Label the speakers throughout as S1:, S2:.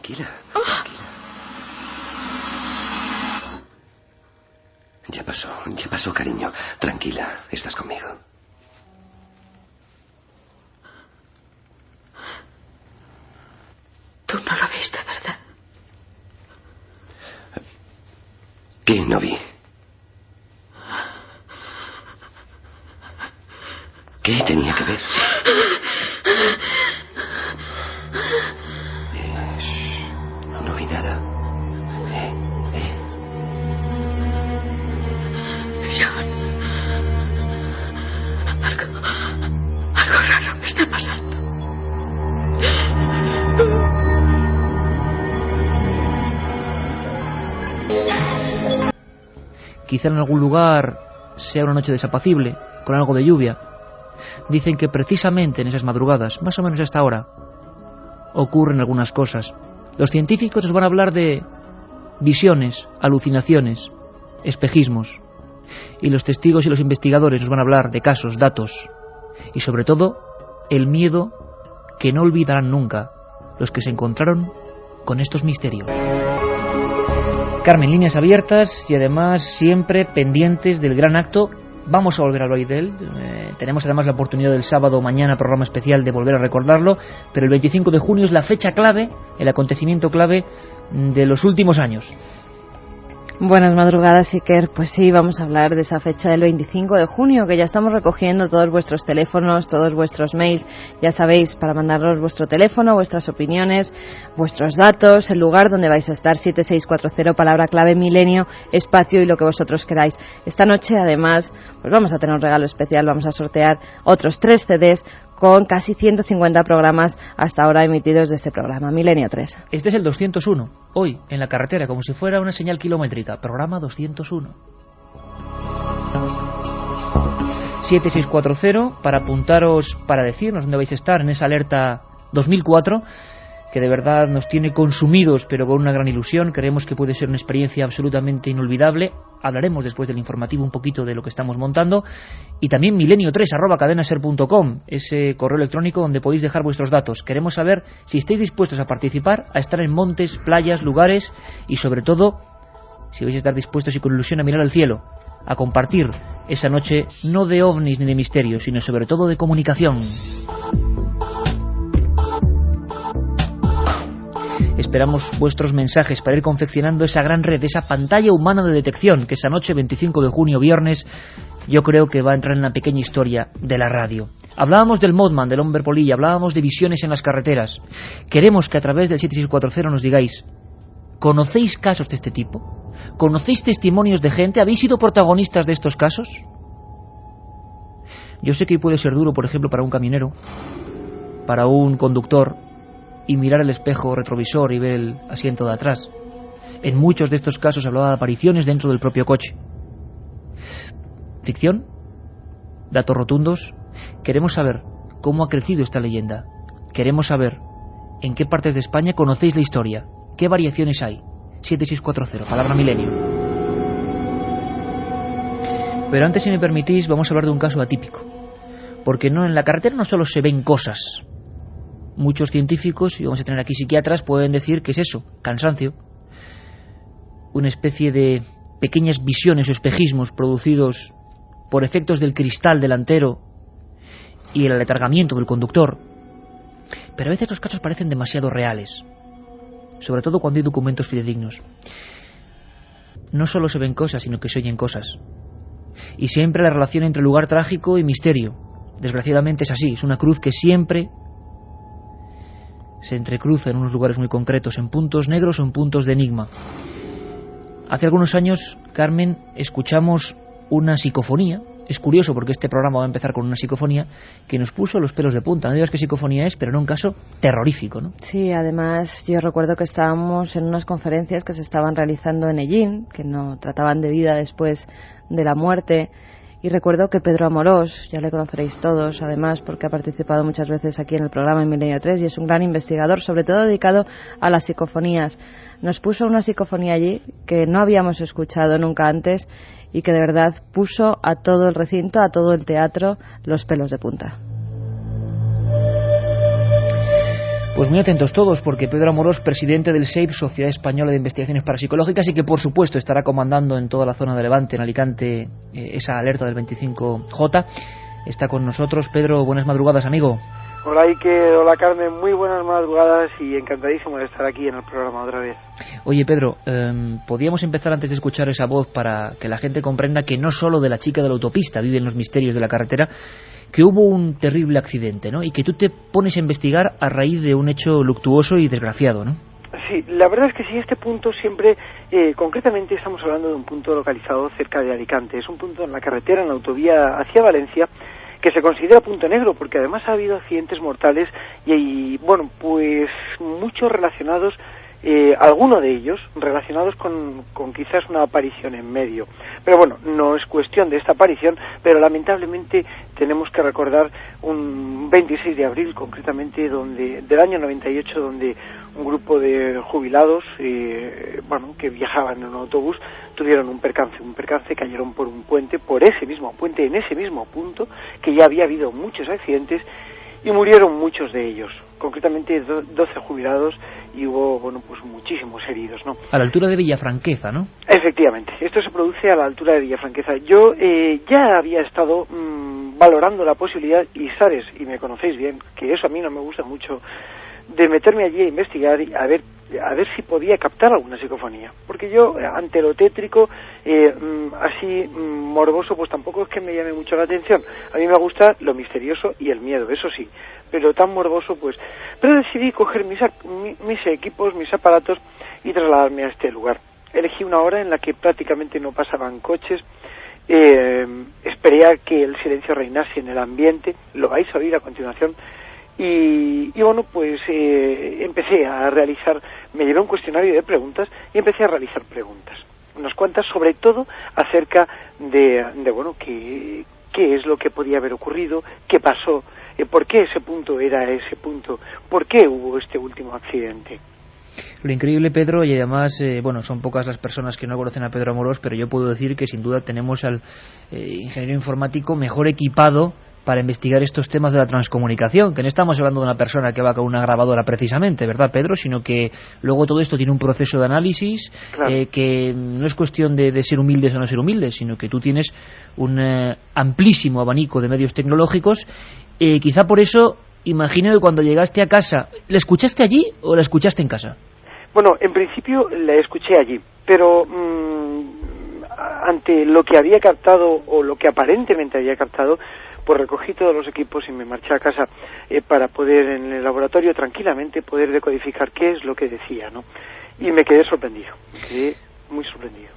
S1: Tranquila. Ya pasó, cariño. Tranquila, estás conmigo.
S2: Tú no lo viste, ¿verdad?
S1: ¿Qué no vi? ¿Qué tenía que ver? No vi nada.
S2: John. Algo raro me está pasando.
S3: Quizá en algún lugar sea una noche desapacible, con algo de lluvia. Dicen que precisamente en esas madrugadas, más o menos a esta hora, ocurren algunas cosas. Los científicos nos van a hablar de visiones, alucinaciones, espejismos. Y los testigos y los investigadores nos van a hablar de casos, datos. Y sobre todo, el miedo que no olvidarán nunca los que se encontraron con estos misterios. Carmen, líneas abiertas y además siempre pendientes del gran acto. Vamos a volver a hablar de él. Tenemos además la oportunidad del sábado mañana, programa especial, de volver a recordarlo. Pero el 25 de junio es la fecha clave, el acontecimiento clave de los últimos años.
S4: Buenas madrugadas, Iker. Pues sí, vamos a hablar de esa fecha del 25 de junio, que ya estamos recogiendo todos vuestros teléfonos, todos vuestros mails. Ya sabéis, para mandarnos vuestro teléfono, vuestras opiniones, vuestros datos, el lugar donde vais a estar, 7640, palabra clave milenio, espacio y lo que vosotros queráis. Esta noche, además, pues vamos a tener un regalo especial. Vamos a sortear otros 3 CDs con casi 150 programas hasta ahora emitidos de este programa, Milenio 3.
S3: Este es el 201, hoy, en la carretera, como si fuera una señal kilométrica, programa 201. 7640, para apuntaros, para decirnos dónde vais a estar en esa alerta 2004, que de verdad nos tiene consumidos, pero con una gran ilusión. Creemos que puede ser una experiencia absolutamente inolvidable. Hablaremos después del informativo un poquito de lo que estamos montando. Y también milenio3@cadenaser.com, ese correo electrónico donde podéis dejar vuestros datos. Queremos saber si estáis dispuestos a participar, a estar en montes, playas, lugares y sobre todo si vais a estar dispuestos y con ilusión a mirar al cielo, a compartir esa noche no de ovnis ni de misterios, sino sobre todo de comunicación. Esperamos vuestros mensajes para ir confeccionando esa gran red, esa pantalla humana de detección que esa noche, 25 de junio, viernes, yo creo que va a entrar en la pequeña historia de la radio. Hablábamos del Mothman, del hombre polilla, hablábamos de visiones en las carreteras. Queremos que a través del 7640 nos digáis, ¿conocéis casos de este tipo? ¿Conocéis testimonios de gente? ¿Habéis sido protagonistas de estos casos? Yo sé que hoy puede ser duro, por ejemplo, para un camionero, para un conductor, y mirar el espejo retrovisor y ver el asiento de atrás. En muchos de estos casos hablaba de apariciones dentro del propio coche. ¿Ficción? ¿Datos rotundos? Queremos saber cómo ha crecido esta leyenda. Queremos saber en qué partes de España conocéis la historia. ¿Qué variaciones hay? 7640, palabra milenio. Pero antes, si me permitís, vamos a hablar de un caso atípico. Porque no, en la carretera no solo se ven cosas. Muchos científicos, y vamos a tener aquí psiquiatras, pueden decir que es eso, cansancio. Una especie de pequeñas visiones o espejismos producidos por efectos del cristal delantero y el aletargamiento del conductor. Pero a veces los casos parecen demasiado reales, sobre todo cuando hay documentos fidedignos. No solo se ven cosas, sino que se oyen cosas. Y siempre la relación entre lugar trágico y misterio. Desgraciadamente es así, es una cruz que siempre se entrecruza en unos lugares muy concretos, en puntos negros o en puntos de enigma. Hace algunos años, Carmen, escuchamos una psicofonía. Es curioso porque este programa va a empezar con una psicofonía que nos puso los pelos de punta. No digas qué psicofonía es, pero en un caso terrorífico, ¿no?
S4: Sí, además yo recuerdo que estábamos en unas conferencias que se estaban realizando en Ellín, que no trataban de vida después de la muerte. Y recuerdo que Pedro Amorós, ya le conoceréis todos, además, porque ha participado muchas veces aquí en el programa en Milenio 3 y es un gran investigador, sobre todo dedicado a las psicofonías. Nos puso una psicofonía allí que no habíamos escuchado nunca antes y que de verdad puso a todo el recinto, a todo el teatro, los pelos de punta.
S3: Pues muy atentos todos, porque Pedro Amorós, presidente del SEIP, Sociedad Española de Investigaciones Parapsicológicas, y que por supuesto estará comandando en toda la zona de Levante, en Alicante, esa alerta del 25J, está con nosotros. Pedro, buenas madrugadas, amigo.
S5: Hola Iker, hola Carmen, muy buenas madrugadas y encantadísimo de estar aquí en el programa otra vez.
S3: Oye Pedro, podíamos empezar antes de escuchar esa voz para que la gente comprenda que no solo de la chica de la autopista viven los misterios de la carretera, que hubo un terrible accidente, ¿no? Y que tú te pones a investigar a raíz de un hecho luctuoso y desgraciado, ¿no?
S5: Sí, la verdad es que sí, este punto siempre, concretamente estamos hablando de un punto localizado cerca de Alicante. Es un punto en la carretera, en la autovía hacia Valencia, que se considera punto negro, porque además ha habido accidentes mortales y bueno, pues muchos relacionados, alguno de ellos relacionados con quizás una aparición en medio. Pero bueno, no es cuestión de esta aparición, pero lamentablemente tenemos que recordar un 26 de abril, concretamente del año 98, donde un grupo de jubilados, que viajaban en un autobús, tuvieron un percance, cayeron por un puente, por ese mismo puente, en ese mismo punto, que ya había habido muchos accidentes y murieron muchos de ellos, concretamente 12 jubilados, y hubo, pues muchísimos heridos, ¿no?
S3: A la altura de Villafranqueza, ¿no?
S5: Efectivamente, esto se produce a la altura de Villafranqueza. Yo ya había estado valorando la posibilidad, y sabes, y me conocéis bien, que eso a mí no me gusta mucho, de meterme allí a investigar y a ver si podía captar alguna psicofonía, porque yo ante lo tétrico, así morboso, pues tampoco es que me llame mucho la atención. A mí me gusta lo misterioso y el miedo, eso sí, pero tan morboso pues. Pero decidí coger mis equipos, mis aparatos y trasladarme a este lugar. Elegí una hora en la que prácticamente no pasaban coches. Esperé a que el silencio reinase en el ambiente, lo vais a oír a continuación. Y bueno, pues empecé a realizar, me llevé un cuestionario de preguntas y empecé a realizar preguntas, unas cuantas, sobre todo acerca de qué es lo que podía haber ocurrido, qué pasó, por qué ese punto era ese punto, por qué hubo este último accidente.
S3: Lo increíble, Pedro, y además, son pocas las personas que no conocen a Pedro Amorós, pero yo puedo decir que sin duda tenemos al ingeniero informático mejor equipado para investigar estos temas de la transcomunicación, que no estamos hablando de una persona que va con una grabadora precisamente, ¿verdad, Pedro? Sino que luego todo esto tiene un proceso de análisis, claro, que no es cuestión de ser humildes o no ser humildes, sino que tú tienes un amplísimo abanico de medios tecnológicos. Quizá por eso, imagino que cuando llegaste a casa, ¿la escuchaste allí o la escuchaste en casa?
S5: Bueno, en principio la escuché allí, pero ante lo que había captado, o lo que aparentemente había captado, pues recogí todos los equipos y me marché a casa para poder en el laboratorio tranquilamente poder decodificar qué es lo que decía, ¿no? Y me quedé sorprendido, muy sorprendido.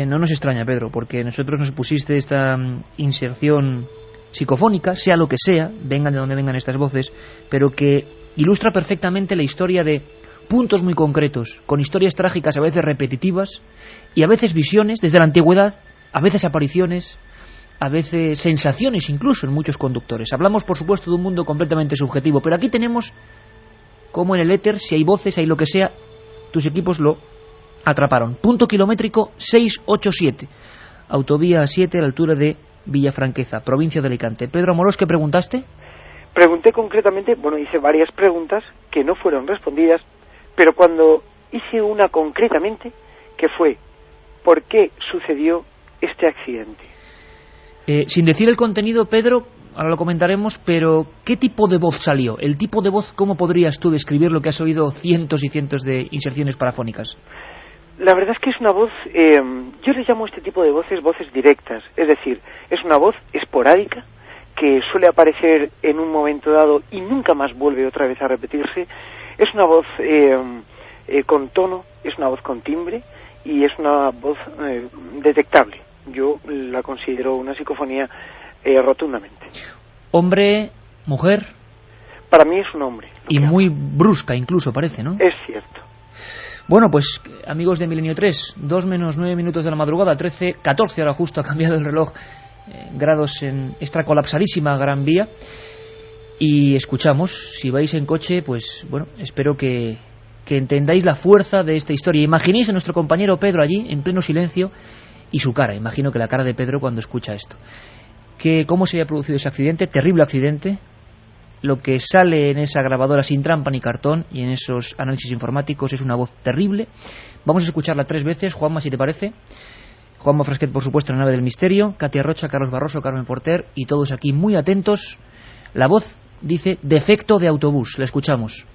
S3: No nos extraña, Pedro, porque nosotros nos pusiste esta inserción psicofónica, sea lo que sea, vengan de donde vengan estas voces, pero que ilustra perfectamente la historia de puntos muy concretos, con historias trágicas a veces repetitivas y a veces visiones desde la antigüedad, a veces apariciones, a veces sensaciones incluso en muchos conductores. Hablamos, por supuesto, de un mundo completamente subjetivo, pero aquí tenemos, como en el éter, si hay voces, hay lo que sea, tus equipos lo atraparon. Punto kilométrico 687, autovía 7 a la altura de Villafranqueza, provincia de Alicante. Pedro Amorós, ¿qué preguntaste?
S5: Pregunté concretamente, hice varias preguntas que no fueron respondidas, pero cuando hice una concretamente, que fue, ¿por qué sucedió este accidente?
S3: Sin decir el contenido, Pedro, ahora lo comentaremos, pero ¿qué tipo de voz salió? El tipo de voz, ¿cómo podrías tú describir lo que has oído cientos y cientos de inserciones parafónicas?
S5: La verdad es que es una voz, yo le llamo a este tipo de voces directas, es decir, es una voz esporádica que suele aparecer en un momento dado y nunca más vuelve otra vez a repetirse. Es una voz con tono, es una voz con timbre y es una voz detectable. Yo la considero una psicofonía rotundamente.
S3: ¿Hombre, mujer?
S5: Para mí es un hombre.
S3: Y muy brusca incluso, parece, ¿no?
S5: Es cierto.
S3: Bueno, pues amigos de Milenio 3, 2 menos 9 minutos de la madrugada, 14 ahora justo, ha cambiado el reloj, grados en esta colapsadísima Gran Vía, y escuchamos. Si vais en coche, pues bueno, espero que entendáis la fuerza de esta historia. Imaginéis a nuestro compañero Pedro allí, en pleno silencio, y su cara, imagino que la cara de Pedro cuando escucha esto. ¿Cómo se había producido ese accidente? Terrible accidente. lo que sale en esa grabadora sin trampa ni cartón y en esos análisis informáticos es una voz terrible. Vamos a escucharla 3 veces, Juanma, si te parece. Juanma Frasquet, por supuesto, en La nave del misterio, Katia Rocha, Carlos Barroso, Carmen Porter y todos aquí muy atentos. La voz dice defecto de autobús. La escuchamos.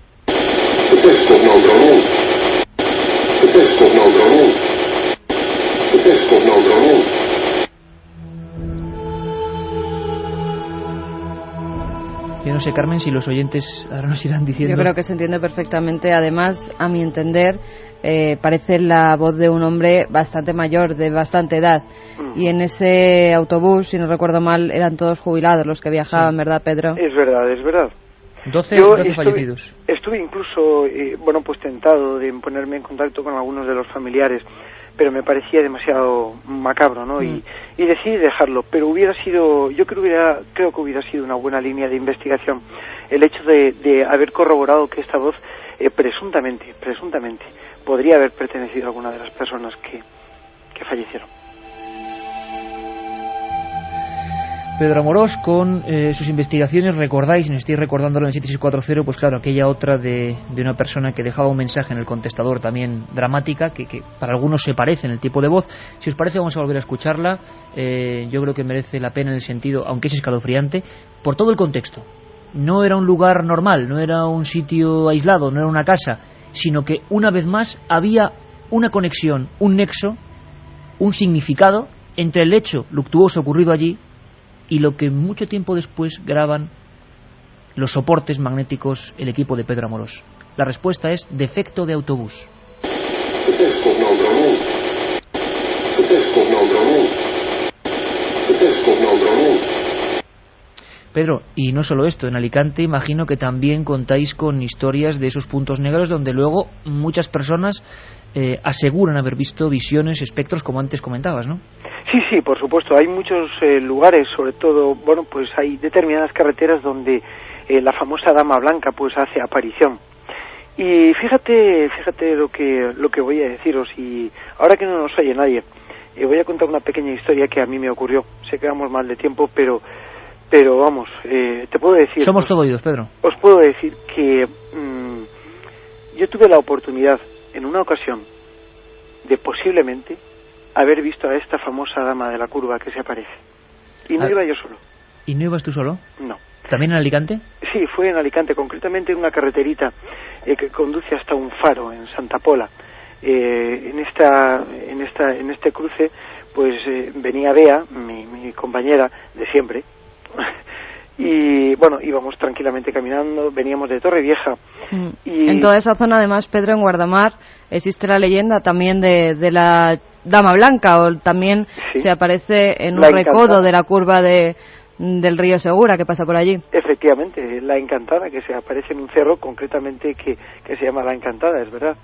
S3: Yo no sé, Carmen, si los oyentes ahora nos irán diciendo...
S4: Yo creo que se entiende perfectamente. Además, a mi entender, parece la voz de un hombre bastante mayor, de bastante edad. Y en ese autobús, si no recuerdo mal, eran todos jubilados los que viajaban, sí. ¿Verdad, Pedro?
S5: Es verdad, es verdad.
S3: 12 fallecidos.
S5: Estuve incluso, bueno, pues tentado de ponerme en contacto con algunos de los familiares, pero me parecía demasiado macabro, ¿no? Y decidí dejarlo, pero yo creo que hubiera sido una buena línea de investigación el hecho de haber corroborado que esta voz presuntamente podría haber pertenecido a alguna de las personas que fallecieron.
S3: Pedro Amorós, con sus investigaciones, recordáis, y nos estáis recordándolo en el 7640, pues claro, aquella otra de una persona que dejaba un mensaje en el contestador también dramática, que para algunos se parece en el tipo de voz. Si os parece, vamos a volver a escucharla. Yo creo que merece la pena en el sentido, aunque es escalofriante, por todo el contexto. No era un lugar normal, no era un sitio aislado, no era una casa, sino que una vez más había una conexión, un nexo, un significado entre el hecho luctuoso ocurrido allí y lo que mucho tiempo después graban los soportes magnéticos el equipo de Pedro Amorós. La respuesta es defecto de autobús. Pedro, y no solo esto, en Alicante imagino que también contáis con historias de esos puntos negros donde luego muchas personas aseguran haber visto visiones, espectros, como antes comentabas, ¿no?
S5: Sí, por supuesto. Hay muchos lugares, sobre todo, bueno, pues hay determinadas carreteras donde la famosa Dama Blanca pues hace aparición. Y fíjate lo que voy a deciros, y ahora que no nos oye nadie, voy a contar una pequeña historia que a mí me ocurrió. Sé que vamos mal de tiempo, pero vamos, te puedo decir...
S3: Somos todo oídos, Pedro.
S5: Os puedo decir que yo tuve la oportunidad, en una ocasión, de posiblemente haber visto a esta famosa dama de la curva que se aparece. Y no iba yo solo.
S3: ¿Y no ibas tú solo?
S5: No.
S3: ¿También en Alicante?
S5: Sí, fue en Alicante, concretamente en una carreterita que conduce hasta un faro en Santa Pola. En este cruce, pues venía Bea, mi compañera de siempre, y bueno, íbamos tranquilamente caminando, veníamos de Torrevieja. Y
S4: en toda esa zona, además, Pedro, en Guardamar, existe la leyenda también de la Dama Blanca, o también sí, se aparece en un recodo de la curva del río Segura, que pasa por allí.
S5: Efectivamente, la Encantada, que se aparece en un cerro concretamente que se llama La Encantada, es verdad.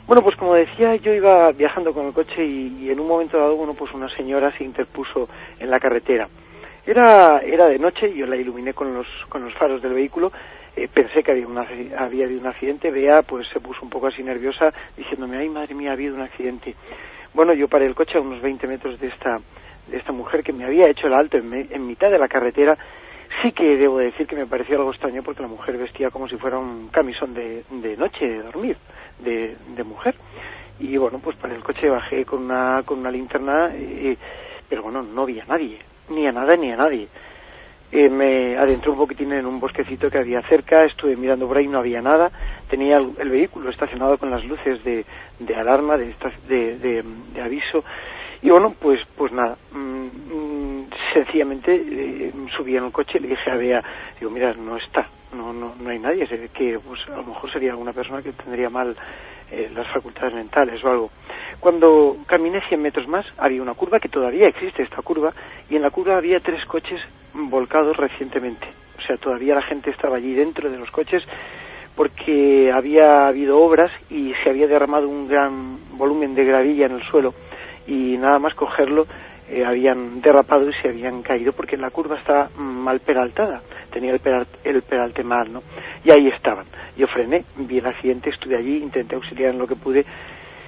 S5: Bueno, pues como decía, yo iba viajando con el coche y en un momento dado, bueno, pues una señora se interpuso en la carretera. Era de noche, yo la iluminé con los faros del vehículo. Pensé que había habido un accidente. Bea pues se puso un poco así nerviosa, diciéndome, ay madre mía, ha habido un accidente. Bueno, yo paré el coche a unos 20 metros de esta mujer que me había hecho el alto en mitad de la carretera. Sí que debo decir que me pareció algo extraño, porque la mujer vestía como si fuera un camisón de noche, de dormir, de mujer. Y bueno, pues paré el coche, bajé con una linterna, pero bueno, no vi a nadie, ni a nada ni a nadie. Me adentré un poquitín en un bosquecito que había cerca, estuve mirando por ahí, no había nada. Tenía el vehículo estacionado con las luces de alarma, de aviso. Y bueno, pues nada, sencillamente subí en el coche y le dije a Bea, digo, mira, no hay nadie, que pues a lo mejor sería alguna persona que tendría mal las facultades mentales o algo. Cuando caminé 100 metros más, había una curva, que todavía existe esta curva, y en la curva había 3 coches volcados recientemente. O sea, todavía la gente estaba allí dentro de los coches, porque había habido obras y se había derramado un gran volumen de gravilla en el suelo, y nada más cogerlo habían derrapado y se habían caído, porque la curva estaba mal peraltada, tenía el peralte mal, ¿no? Y ahí estaban. Yo frené, vi el accidente, estuve allí, intenté auxiliar en lo que pude,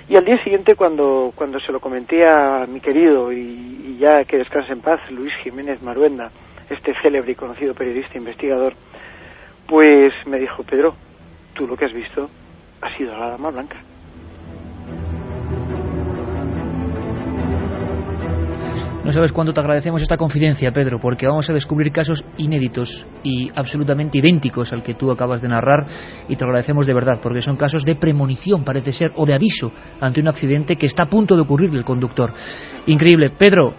S5: y al día siguiente, cuando se lo comenté a mi querido, y ya que descanse en paz, Luis Jiménez Maruenda, este célebre y conocido periodista investigador, Pues me dijo: Pedro, tú lo que has visto ha sido la Dama Blanca.
S3: No sabes cuánto te agradecemos esta confidencia, Pedro, porque vamos a descubrir casos inéditos y absolutamente idénticos al que tú acabas de narrar, y te lo agradecemos de verdad, porque son casos de premonición, parece ser, o de aviso ante un accidente que está a punto de ocurrirle al conductor. Increíble. Pedro,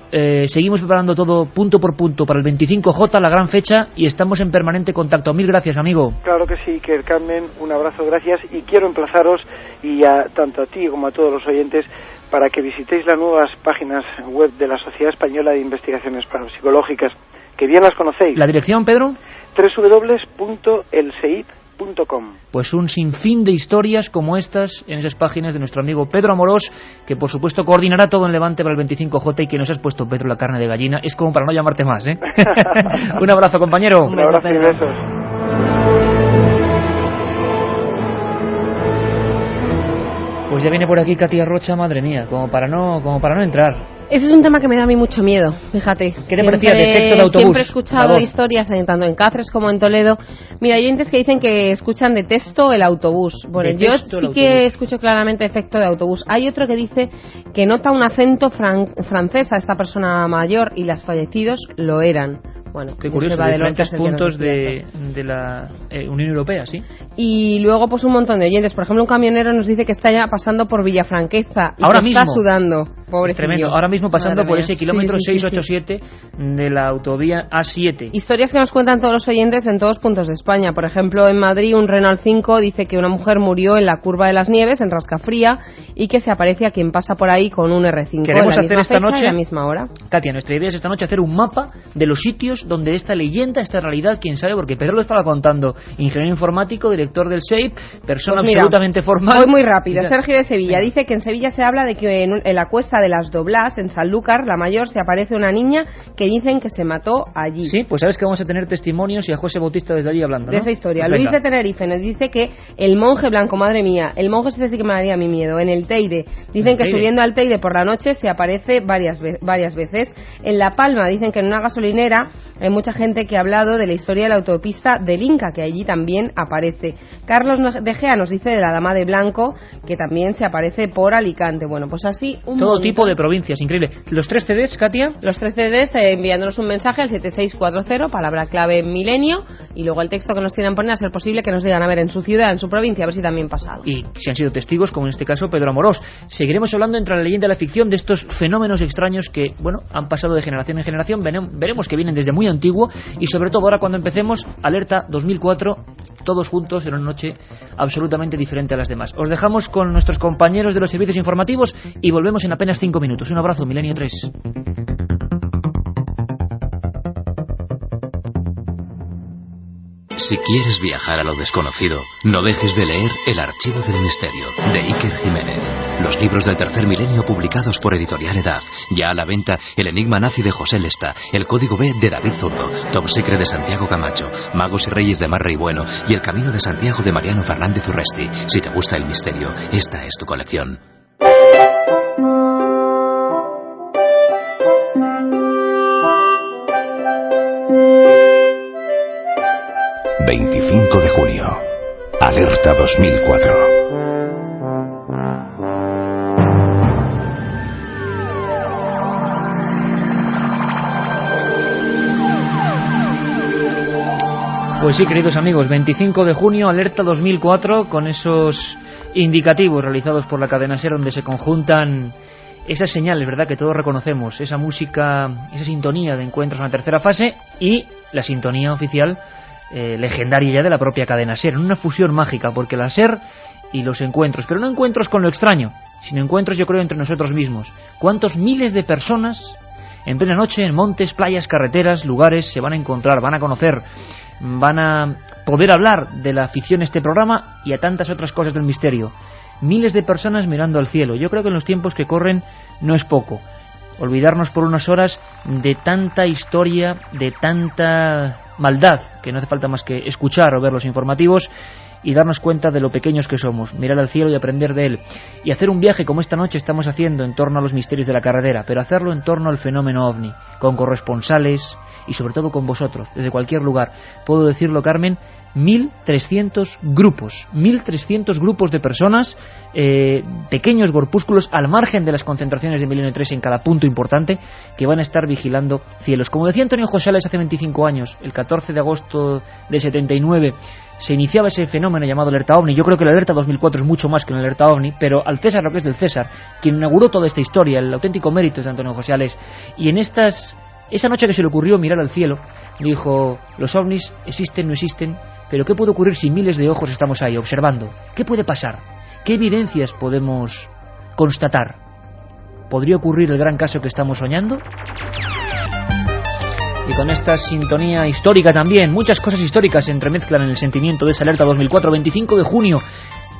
S3: seguimos preparando todo punto por punto para el 25J, la gran fecha, y estamos en permanente contacto. Mil gracias, amigo.
S5: Claro que sí, que Carmen, un abrazo, gracias, y quiero emplazaros, y tanto a ti como a todos los oyentes, para que visitéis las nuevas páginas web de la Sociedad Española de Investigaciones Parapsicológicas, que bien las conocéis.
S3: ¿La dirección, Pedro?
S5: www.elseip.com.
S3: Pues un sinfín de historias como estas en esas páginas de nuestro amigo Pedro Amorós, que por supuesto coordinará todo en Levante para el 25J, y que nos has puesto, Pedro, la carne de gallina. Es como para no llamarte más, ¿eh? Un abrazo, compañero.
S5: Un abrazo y besos.
S3: Pues ya viene por aquí Katia Rocha, madre mía, como para no entrar.
S6: Ese es un tema que me da a mí mucho miedo, fíjate.
S3: ¿Qué te parecía de efecto de autobús?
S6: Siempre he escuchado historias, tanto en Cáceres como en Toledo. Mira, hay oyentes que dicen que escuchan de texto el autobús. Bueno, yo sí que escucho claramente efecto de autobús. Hay otro que dice que nota un acento francés a esta persona mayor, y las fallecidos lo eran. Bueno,
S3: qué curioso, de diferentes puntos de la Unión Europea, ¿sí?
S6: Y luego, pues un montón de oyentes. Por ejemplo, un camionero nos dice que está ya pasando por Villafranqueza y
S3: ahora
S6: que
S3: mismo
S6: está sudando. Pobrecillo.
S3: Es tremendo. Ahora mismo pasando por ese kilómetro 687
S6: sí.
S3: de la autovía A7.
S6: Historias que nos cuentan todos los oyentes en todos puntos de España. Por ejemplo, en Madrid, un Renault 5 dice que una mujer murió en la Curva de las Nieves, en Rascafría, y que se aparece a quien pasa por ahí con un R5.
S3: Queremos hacer esta noche,
S6: a la misma hora.
S3: Katia, nuestra idea es esta noche hacer un mapa de los sitios donde esta leyenda, esta realidad, quién sabe, porque Pedro lo estaba contando, ingeniero informático, director del SEIP, persona
S6: pues mira,
S3: absolutamente formal.
S6: Voy muy rápido. Sergio de Sevilla dice que en Sevilla se habla de que en la Cuesta de las Doblas, en Sanlúcar, la Mayor, se aparece una niña que dicen que se mató allí.
S3: Sí, pues sabes que vamos a tener testimonios y a José Bautista desde allí hablando, ¿no?
S6: De esa historia.
S3: Pues
S6: Luis de Tenerife nos dice que el monje blanco, madre mía, el monje ese sí que me daría mi miedo. En el Teide dicen que subiendo al Teide por la noche se aparece varias veces. En La Palma dicen que en una gasolinera hay mucha gente que ha hablado de la historia de la autopista del Inca, que allí también aparece. Carlos de Gea nos dice de la Dama de Blanco, que también se aparece por Alicante. Bueno, pues así
S3: todo tipo de provincias, increíble. Los 3 CDs, Katia.
S6: Los 3 CDs, enviándonos un mensaje al 7640, palabra clave milenio, y luego el texto que nos quieran poner, a ser posible que nos digan, a ver, en su ciudad, en su provincia, a ver si también pasado.
S3: Y si han sido testigos, como en este caso Pedro Amorós. Seguiremos hablando entre la leyenda y la ficción de estos fenómenos extraños que, bueno, han pasado de generación en generación. Veremos que vienen desde muy antiguo, y sobre todo ahora cuando empecemos, Alerta 2004, todos juntos en una noche absolutamente diferente a las demás. Os dejamos con nuestros compañeros de los servicios informativos y volvemos en apenas 5 minutos. Un abrazo, Milenio 3.
S7: Si quieres viajar a lo desconocido, no dejes de leer El Archivo del Misterio, de Iker Jiménez. Los libros del tercer milenio publicados por Editorial Edad. Ya a la venta El Enigma Nazi de José Lesta, El Código B de David Zurdo, Top Secret de Santiago Camacho, Magos y Reyes de Marra y Bueno y El Camino de Santiago de Mariano Fernández Urresti. Si te gusta el misterio, esta es tu colección.
S8: ...25 de junio... Alerta 2004...
S3: Pues sí, queridos amigos, 25 de junio, Alerta 2004, con esos indicativos realizados por la cadena SER, donde se conjuntan esas señales, ¿verdad?, que todos reconocemos, esa música, esa sintonía de encuentros en la tercera fase y la sintonía oficial legendaria ya de la propia cadena SER, en una fusión mágica, porque la SER y los encuentros, pero no encuentros con lo extraño, sino encuentros, yo creo, entre nosotros mismos. ¿Cuántos miles de personas en plena noche, en montes, playas, carreteras, lugares, se van a encontrar, van a conocer, van a poder hablar de la ficción de este programa y a tantas otras cosas del misterio? Miles de personas mirando al cielo. Yo creo que en los tiempos que corren no es poco. Olvidarnos por unas horas de tanta historia, de tanta maldad, que no hace falta más que escuchar o ver los informativos y darnos cuenta de lo pequeños que somos, mirar al cielo y aprender de él, y hacer un viaje como esta noche estamos haciendo en torno a los misterios de la carretera, pero hacerlo en torno al fenómeno OVNI, con corresponsales y sobre todo con vosotros, desde cualquier lugar. Puedo decirlo, Carmen, 1.300 grupos, 1.300 grupos de personas, pequeños grupúsculos al margen de las concentraciones de Milenio 3 en cada punto importante, que van a estar vigilando cielos. Como decía Antonio Josales hace 25 años, el 14 de agosto de 79, se iniciaba ese fenómeno llamado alerta OVNI. Yo creo que la alerta 2004 es mucho más que una alerta OVNI, pero al César lo que es del César, quien inauguró toda esta historia, el auténtico mérito es de Antonio Josales. Y en esa noche que se le ocurrió mirar al cielo, dijo, los OVNIs existen, no existen, pero ¿qué puede ocurrir si miles de ojos estamos ahí observando? ¿Qué puede pasar? ¿Qué evidencias podemos constatar? ¿Podría ocurrir el gran caso que estamos soñando? Y con esta sintonía histórica también, muchas cosas históricas se entremezclan en el sentimiento de esa alerta 2004, 25 de junio,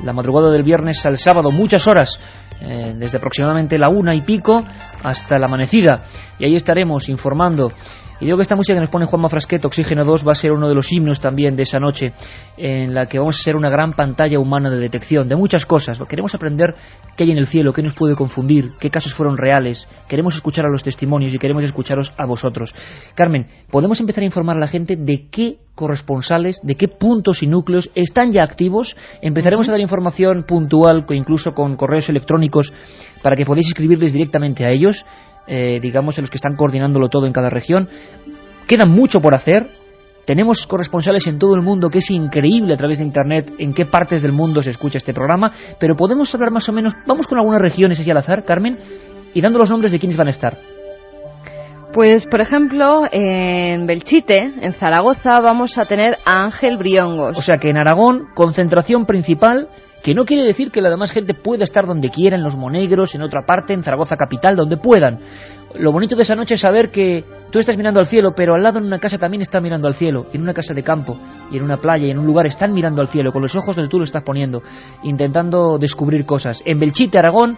S3: la madrugada del viernes al sábado, muchas horas, desde aproximadamente la 1 y pico hasta la amanecida. Y ahí estaremos informando. Y digo que esta música que nos pone Juanma Frasquet, Oxígeno 2, va a ser uno de los himnos también de esa noche, en la que vamos a ser una gran pantalla humana de detección de muchas cosas. Queremos aprender qué hay en el cielo, qué nos puede confundir, qué casos fueron reales. Queremos escuchar a los testimonios y queremos escucharos a vosotros. Carmen, ¿podemos empezar a informar a la gente de qué corresponsales, de qué puntos y núcleos están ya activos? Empezaremos a dar información puntual, incluso con correos electrónicos, para que podáis escribirles directamente a ellos. Digamos, en los que están coordinándolo todo en cada región. Queda mucho por hacer. Tenemos corresponsales en todo el mundo, que es increíble a través de internet en qué partes del mundo se escucha este programa, pero podemos hablar más o menos, vamos con algunas regiones así al azar, Carmen, y dando los nombres de quienes van a estar.
S4: Pues, por ejemplo, en Belchite, en Zaragoza, vamos a tener a Ángel Briongos.
S3: O sea que en Aragón, concentración principal, que no quiere decir que la demás gente pueda estar donde quiera, en Los Monegros, en otra parte, en Zaragoza capital, donde puedan. Lo bonito de esa noche es saber que tú estás mirando al cielo, pero al lado en una casa también está mirando al cielo, en una casa de campo, y en una playa, y en un lugar están mirando al cielo, con los ojos donde tú lo estás poniendo, intentando descubrir cosas. En Belchite, Aragón,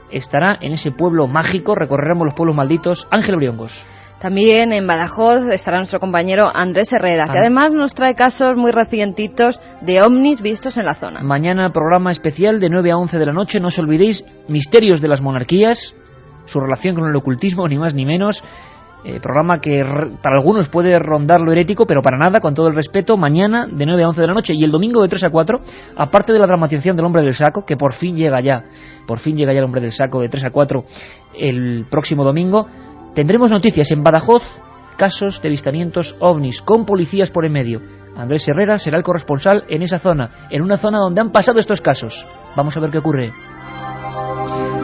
S3: estará en ese pueblo mágico, recorreremos los pueblos malditos, Ángel Briongos.
S4: También en Badajoz estará nuestro compañero Andrés Herrera, que además nos trae casos muy recientitos de ovnis vistos en la zona. Mañana programa especial de 9 a 11 de la noche, no os olvidéis, misterios de las monarquías, su relación con el ocultismo, ni más ni menos. Programa que para algunos puede rondar lo herético, pero para nada, con todo el respeto, mañana de 9 a 11 de la noche y el domingo de 3 a 4, aparte de la dramatización del Hombre del Saco, que por fin llega ya el Hombre del Saco de 3 a 4 el próximo domingo. Tendremos noticias en Badajoz, casos de avistamientos ovnis, con policías por en medio. Andrés Herrera será el corresponsal en esa zona, en una zona donde han pasado estos casos. Vamos a ver qué ocurre.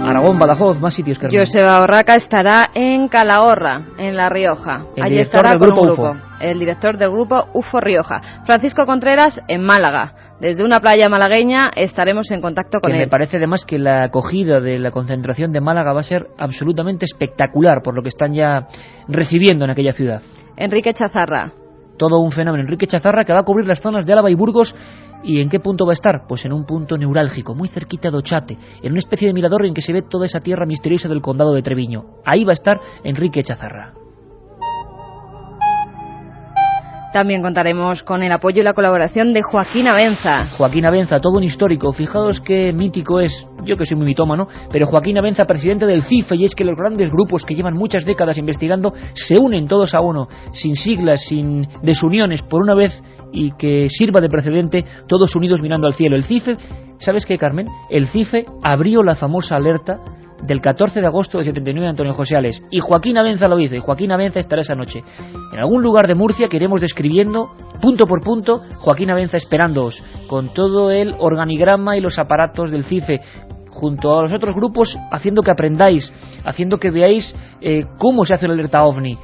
S4: Aragón, Badajoz, más sitios que Joseba Orraca estará en Calahorra, en La Rioja. Allí estará con un grupo. El director del grupo UFO Rioja. Francisco Contreras en Málaga. Desde una playa malagueña estaremos en contacto con él.
S3: Me parece además que la acogida de la concentración de Málaga va a ser absolutamente espectacular por lo que están ya recibiendo en aquella ciudad.
S4: Enrique Chazarra.
S3: Todo un fenómeno. Enrique Chazarra, que va a cubrir las zonas de Álava y Burgos. ¿Y en qué punto va a estar? Pues en un punto neurálgico, muy cerquita de Ochate, en una especie de mirador en que se ve toda esa tierra misteriosa del condado de Treviño. Ahí va a estar Enrique Chazarra.
S4: También contaremos con el apoyo y la colaboración de Joaquín Abenza.
S3: Joaquín Abenza, todo un histórico. Fijaos qué mítico es, yo que soy muy mitómano, pero Joaquín Abenza, presidente del CIFE, y es que los grandes grupos que llevan muchas décadas investigando se unen todos a uno, sin siglas, sin desuniones, por una vez, y que sirva de precedente, todos unidos mirando al cielo. El CIFE, ¿sabes qué, Carmen? El CIFE abrió la famosa alerta del 14 de agosto de 79 de Antonio Josales, y Joaquín Abenza lo hizo, y Joaquín Abenza estará esa noche en algún lugar de Murcia que iremos describiendo punto por punto. Joaquín Abenza esperándoos con todo el organigrama y los aparatos del CIFE, junto a los otros grupos, haciendo que aprendáis, haciendo que veáis cómo se hace la alerta OVNI,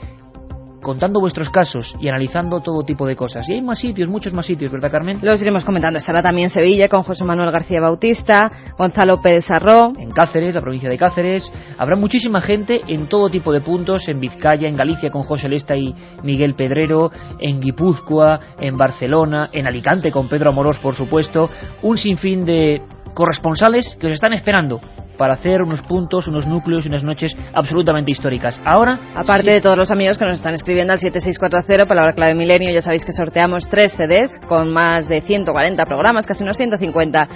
S3: contando vuestros casos y analizando todo tipo de cosas. Y hay más sitios, muchos más sitios, ¿verdad, Carmen?
S4: Los iremos comentando. Estará también Sevilla con José Manuel García Bautista, Gonzalo Pérez Arró.
S3: En Cáceres, la provincia de Cáceres. Habrá muchísima gente en todo tipo de puntos, en Vizcaya, en Galicia con José Lesta y Miguel Pedrero, en Guipúzcoa, en Barcelona, en Alicante con Pedro Amorós, por supuesto. Un sinfín de corresponsales que os están esperando para hacer unos puntos, unos núcleos y unas noches absolutamente históricas. Ahora,
S4: aparte de todos los amigos que nos están escribiendo al 7640, palabra clave milenio, ya sabéis que sorteamos 3 CDs con más de 140 programas, casi unos 150.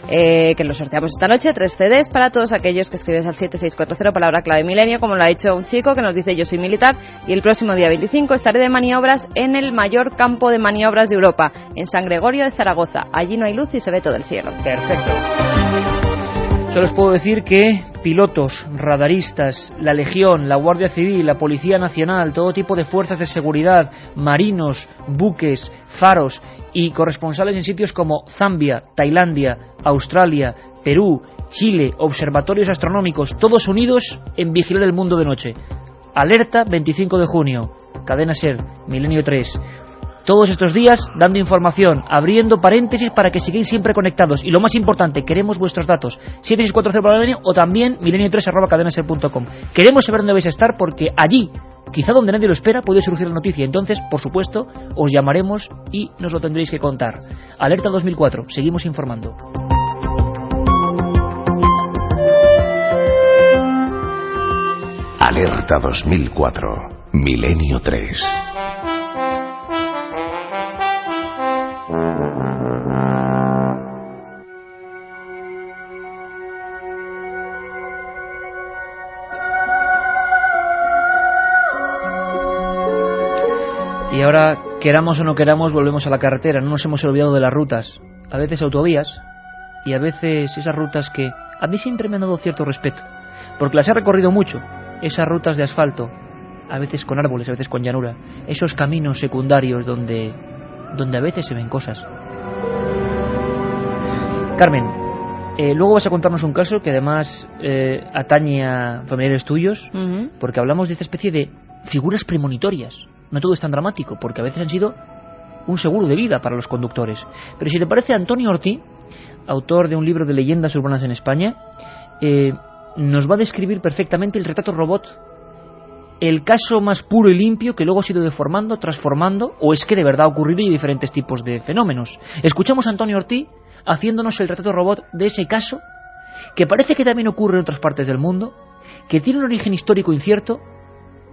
S4: que lo sorteamos esta noche, 3 CDs para todos aquellos que escribes al 7640 palabra clave milenio, como lo ha hecho un chico que nos dice: yo soy militar y el próximo día 25 estaré de maniobras en el mayor campo de maniobras de Europa, en San Gregorio de Zaragoza. Allí no hay luz y se ve todo el cielo.
S3: Perfecto. Solo os puedo decir que pilotos, radaristas, la Legión, la Guardia Civil, la Policía Nacional, todo tipo de fuerzas de seguridad, marinos, buques, faros y corresponsales en sitios como Zambia, Tailandia, Australia, Perú, Chile, observatorios astronómicos, todos unidos en vigilar el mundo de noche. Alerta 25 de junio, Cadena SER, Milenio 3. Todos estos días dando información, abriendo paréntesis para que sigáis siempre conectados. Y lo más importante, queremos vuestros datos. 7640 o también milenio3@cadenaser.com. Queremos saber dónde vais a estar, porque allí, quizá donde nadie lo espera, puede surgir la noticia. Entonces, por supuesto, os llamaremos y nos lo tendréis que contar. Alerta 2004, seguimos informando.
S8: Alerta 2004, Milenio 3.
S3: Y ahora, queramos o no queramos, volvemos a la carretera. No nos hemos olvidado de las rutas. A veces autovías y a veces esas rutas que a mí siempre me han dado cierto respeto, porque las he recorrido mucho. Esas rutas de asfalto, a veces con árboles, a veces con llanura. Esos caminos secundarios donde a veces se ven cosas. Carmen, luego vas a contarnos un caso que además atañe a familiares tuyos, porque hablamos de esta especie de figuras premonitorias. No todo es tan dramático, porque a veces han sido un seguro de vida para los conductores. Pero si te parece, Antonio Ortí, autor de un libro de leyendas urbanas en España, nos va a describir perfectamente el retrato robot, el caso más puro y limpio que luego ha sido deformando, transformando, o es que de verdad ha ocurrido, y diferentes tipos de fenómenos. Escuchamos a Antonio Ortí haciéndonos el retrato robot de ese caso, que parece que también ocurre en otras partes del mundo, que tiene un origen histórico incierto,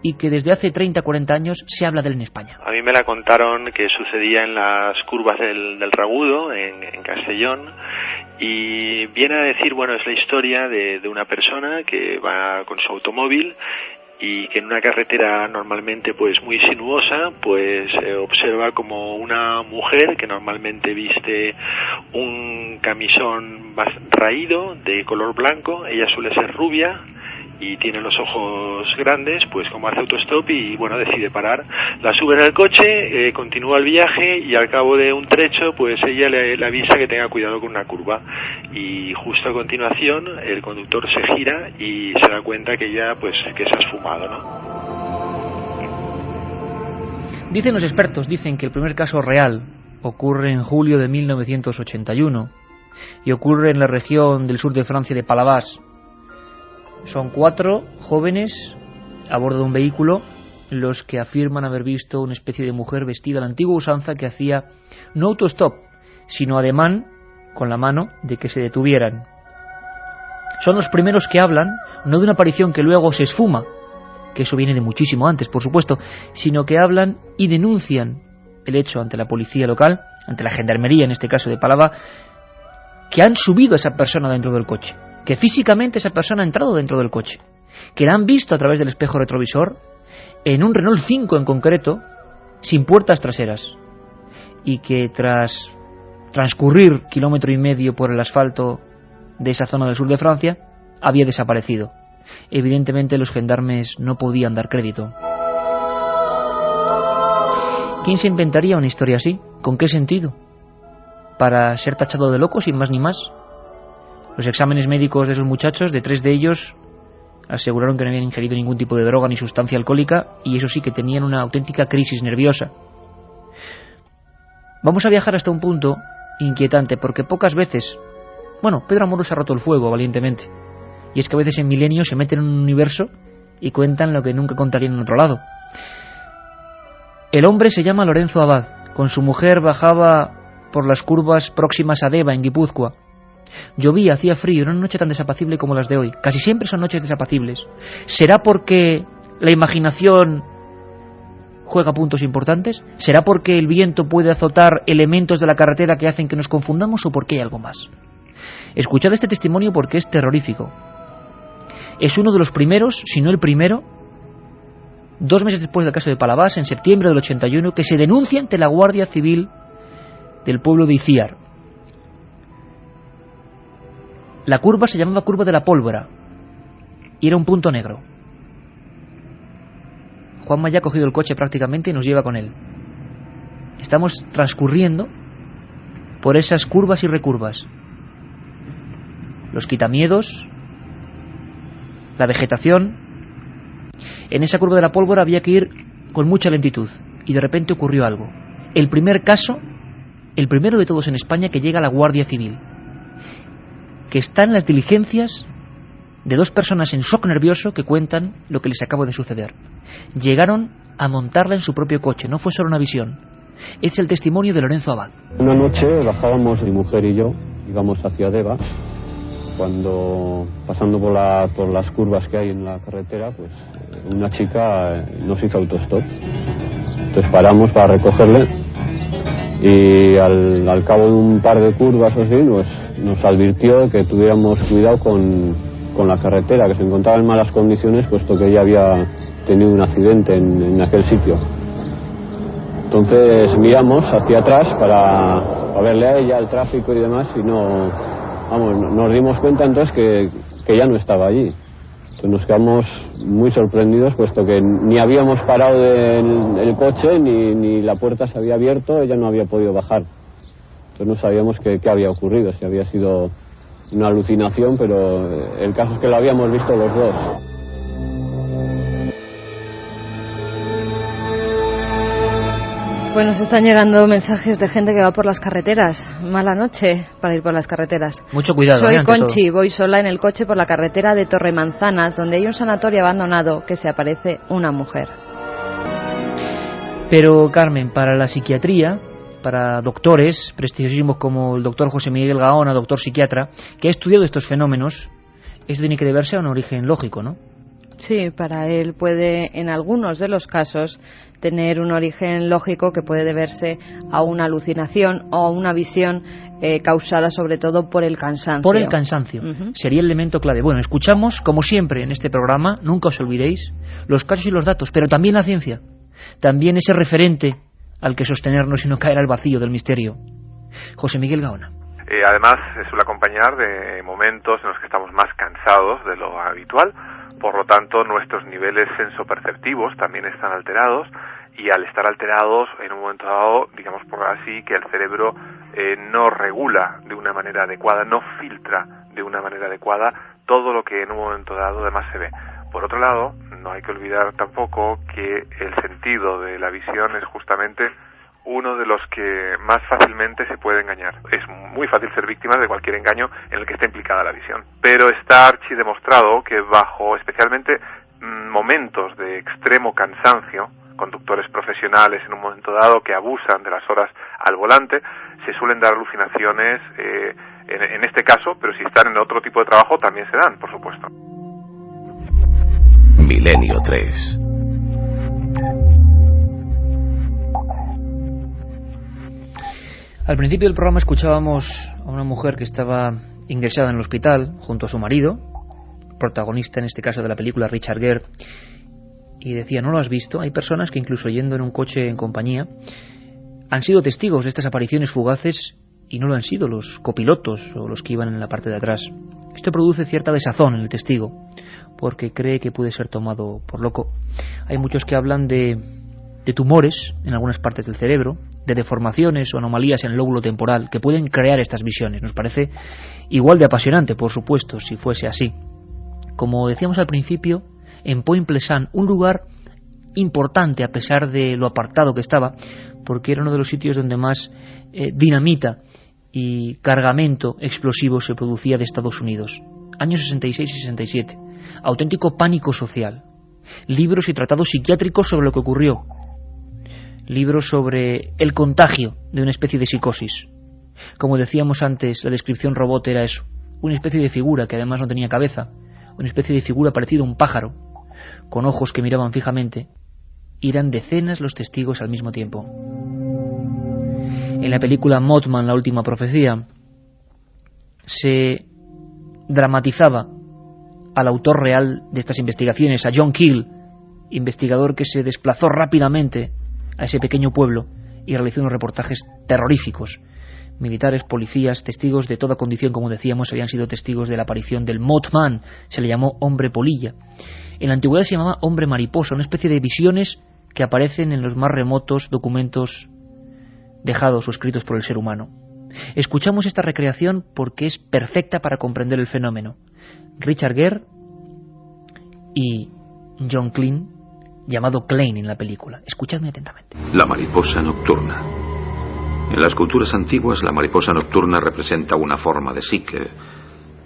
S3: y que desde hace 30, 40 años se habla de él en España.
S9: A mí me la contaron que sucedía en las curvas del Ragudo, en Castellón, y viene a decir, bueno, es la historia de una persona que va con su automóvil y que en una carretera normalmente pues muy sinuosa, pues observa como una mujer que normalmente viste un camisón raído de color blanco, ella suele ser rubia y tiene los ojos grandes, pues como hace autostop y bueno, decide parar, la sube en el coche, continúa el viaje y al cabo de un trecho pues ella le avisa que tenga cuidado con una curva y justo a continuación el conductor se gira y se da cuenta que ella pues que se ha esfumado, ¿no?
S3: Dicen los expertos, dicen que el primer caso real ocurre en julio de 1981 y ocurre en la región del sur de Francia de Palavas. Son 4 jóvenes a bordo de un vehículo los que afirman haber visto una especie de mujer vestida a la antigua usanza que hacía no autostop, sino ademán con la mano de que se detuvieran. Son los primeros que hablan, no de una aparición que luego se esfuma, que eso viene de muchísimo antes, por supuesto, sino que hablan y denuncian el hecho ante la policía local, ante la gendarmería, en este caso de Palavas, que han subido a esa persona dentro del coche, que físicamente esa persona ha entrado dentro del coche, que la han visto a través del espejo retrovisor, en un Renault 5 en concreto, sin puertas traseras, y que tras transcurrir 1,5 kilómetros por el asfalto de esa zona del sur de Francia, había desaparecido. Evidentemente los gendarmes no podían dar crédito. ¿Quién se inventaría una historia así? ¿Con qué sentido? ¿Para ser tachado de loco sin más ni más? Los exámenes médicos de esos muchachos, de 3 de ellos, aseguraron que no habían ingerido ningún tipo de droga ni sustancia alcohólica, y eso sí, que tenían una auténtica crisis nerviosa. Vamos a viajar hasta un punto inquietante, porque pocas veces... Bueno, Pedro Amorós ha roto el fuego valientemente, y es que a veces en Milenio se meten en un universo y cuentan lo que nunca contarían en otro lado. El hombre se llama Lorenzo Abad. Con su mujer bajaba por las curvas próximas a Deva, en Guipúzcoa. Llovía, hacía frío, no una noche tan desapacible como las de hoy. Casi siempre son noches desapacibles. ¿Será porque la imaginación juega puntos importantes? ¿Será porque el viento puede azotar elementos de la carretera que hacen que nos confundamos, o porque hay algo más? Escuchad este testimonio porque es terrorífico. Es uno de los primeros, si no el primero, 2 meses después del caso de Palavas, en septiembre del 81, que se denuncia ante la Guardia Civil del pueblo de Iciar. La curva se llamaba Curva de la Pólvora y era un punto negro. Juanma ya ha cogido el coche prácticamente y nos lleva con él. Estamos transcurriendo por esas curvas y recurvas. Los quitamiedos, la vegetación. En esa Curva de la Pólvora había que ir con mucha lentitud y de repente ocurrió algo. El primer caso, el primero de todos en España, que llega a la Guardia Civil, que está en las diligencias de 2 personas en shock nervioso que cuentan lo que les acaba de suceder. Llegaron a montarla en su propio coche, no fue solo una visión. Es el testimonio de Lorenzo Abad.
S10: Una noche bajábamos mi mujer y yo, íbamos hacia Deva, cuando pasando por las curvas que hay en la carretera, pues una chica nos hizo autostop. Entonces paramos para recogerle y al cabo de un par de curvas o así, nos advirtió que tuviéramos cuidado con la carretera, que se encontraba en malas condiciones, puesto que ella había tenido un accidente en aquel sitio. Entonces miramos hacia atrás para verle a ella el tráfico y demás, y nos dimos cuenta entonces que ya no estaba allí. Entonces nos quedamos muy sorprendidos, puesto que ni habíamos parado el coche, ni la puerta se había abierto, ella no había podido bajar. Entonces no sabíamos qué había ocurrido, si había sido una alucinación, pero el caso es que lo habíamos visto los dos.
S4: Pues nos están llegando mensajes de gente que va por las carreteras. Mala noche para ir por las carreteras.
S3: Mucho cuidado.
S4: Soy Conchi, voy sola en el coche por la carretera de Torremanzanas, donde hay un sanatorio abandonado que se aparece una mujer.
S3: Pero, Carmen, para la psiquiatría, para doctores prestigiosísimos como el doctor José Miguel Gaona, doctor psiquiatra, que ha estudiado estos fenómenos, esto tiene que deberse a un origen lógico, ¿no?
S4: Sí, para él puede, en algunos de los casos, tener un origen lógico que puede deberse a una alucinación o a una visión causada sobre todo por el cansancio.
S3: Por el cansancio. Sería el elemento clave. Bueno, escuchamos, como siempre en este programa, nunca os olvidéis, los casos y los datos, pero también la ciencia. También ese referente al que sostenernos y no caer al vacío del misterio. José Miguel Gaona.
S11: Además, suele acompañar de momentos en los que estamos más cansados de lo habitual. Por lo tanto, nuestros niveles sensoperceptivos también están alterados, y al estar alterados, en un momento dado, digamos por así, que el cerebro no regula de una manera adecuada, no filtra de una manera adecuada todo lo que en un momento dado además se ve. Por otro lado, no hay que olvidar tampoco que el sentido de la visión es justamente uno de los que más fácilmente se puede engañar. Es muy fácil ser víctima de cualquier engaño en el que esté implicada la visión. Pero está archidemostrado que bajo especialmente momentos de extremo cansancio, conductores profesionales en un momento dado que abusan de las horas al volante, se suelen dar alucinaciones en este caso, pero si están en otro tipo de trabajo también se dan, por supuesto.
S8: Milenio 3.
S3: Al principio del programa escuchábamos a una mujer que estaba ingresada en el hospital junto a su marido, protagonista en este caso de la película Richard Gere, y decía, ¿no lo has visto? Hay personas que incluso yendo en un coche en compañía han sido testigos de estas apariciones fugaces y no lo han sido los copilotos o los que iban en la parte de atrás. Esto produce cierta desazón en el testigo porque cree que puede ser tomado por loco. Hay muchos que hablan de tumores en algunas partes del cerebro, de deformaciones o anomalías en el lóbulo temporal que pueden crear estas visiones. Nos parece igual de apasionante, por supuesto, si fuese así. Como decíamos al principio, en Point-Pleasant, un lugar importante a pesar de lo apartado que estaba, porque era uno de los sitios donde más dinamita y cargamento explosivo se producía de Estados Unidos. Años 66 y 67. Auténtico pánico social. Libros y tratados psiquiátricos sobre lo que ocurrió. Libros sobre el contagio de una especie de psicosis. Como decíamos antes, la descripción robot era eso. Una especie de figura que además no tenía cabeza. Una especie de figura parecida a un pájaro, con ojos que miraban fijamente. Y eran decenas los testigos al mismo tiempo. En la película Mothman, la última profecía, se dramatizaba al autor real de estas investigaciones, a John Keel, investigador que se desplazó rápidamente a ese pequeño pueblo y realizó unos reportajes terroríficos. Militares, policías, testigos de toda condición, como decíamos, habían sido testigos de la aparición del Mothman. Se le llamó hombre polilla. En la antigüedad se llamaba hombre mariposa, una especie de visiones que aparecen en los más remotos documentos dejados o escritos por el ser humano. Escuchamos esta recreación porque es perfecta para comprender el fenómeno. Richard Gere y John Klein, llamado Klein en la película. Escuchadme atentamente.
S12: La mariposa nocturna. En las culturas antiguas, la mariposa nocturna representa una forma de psique,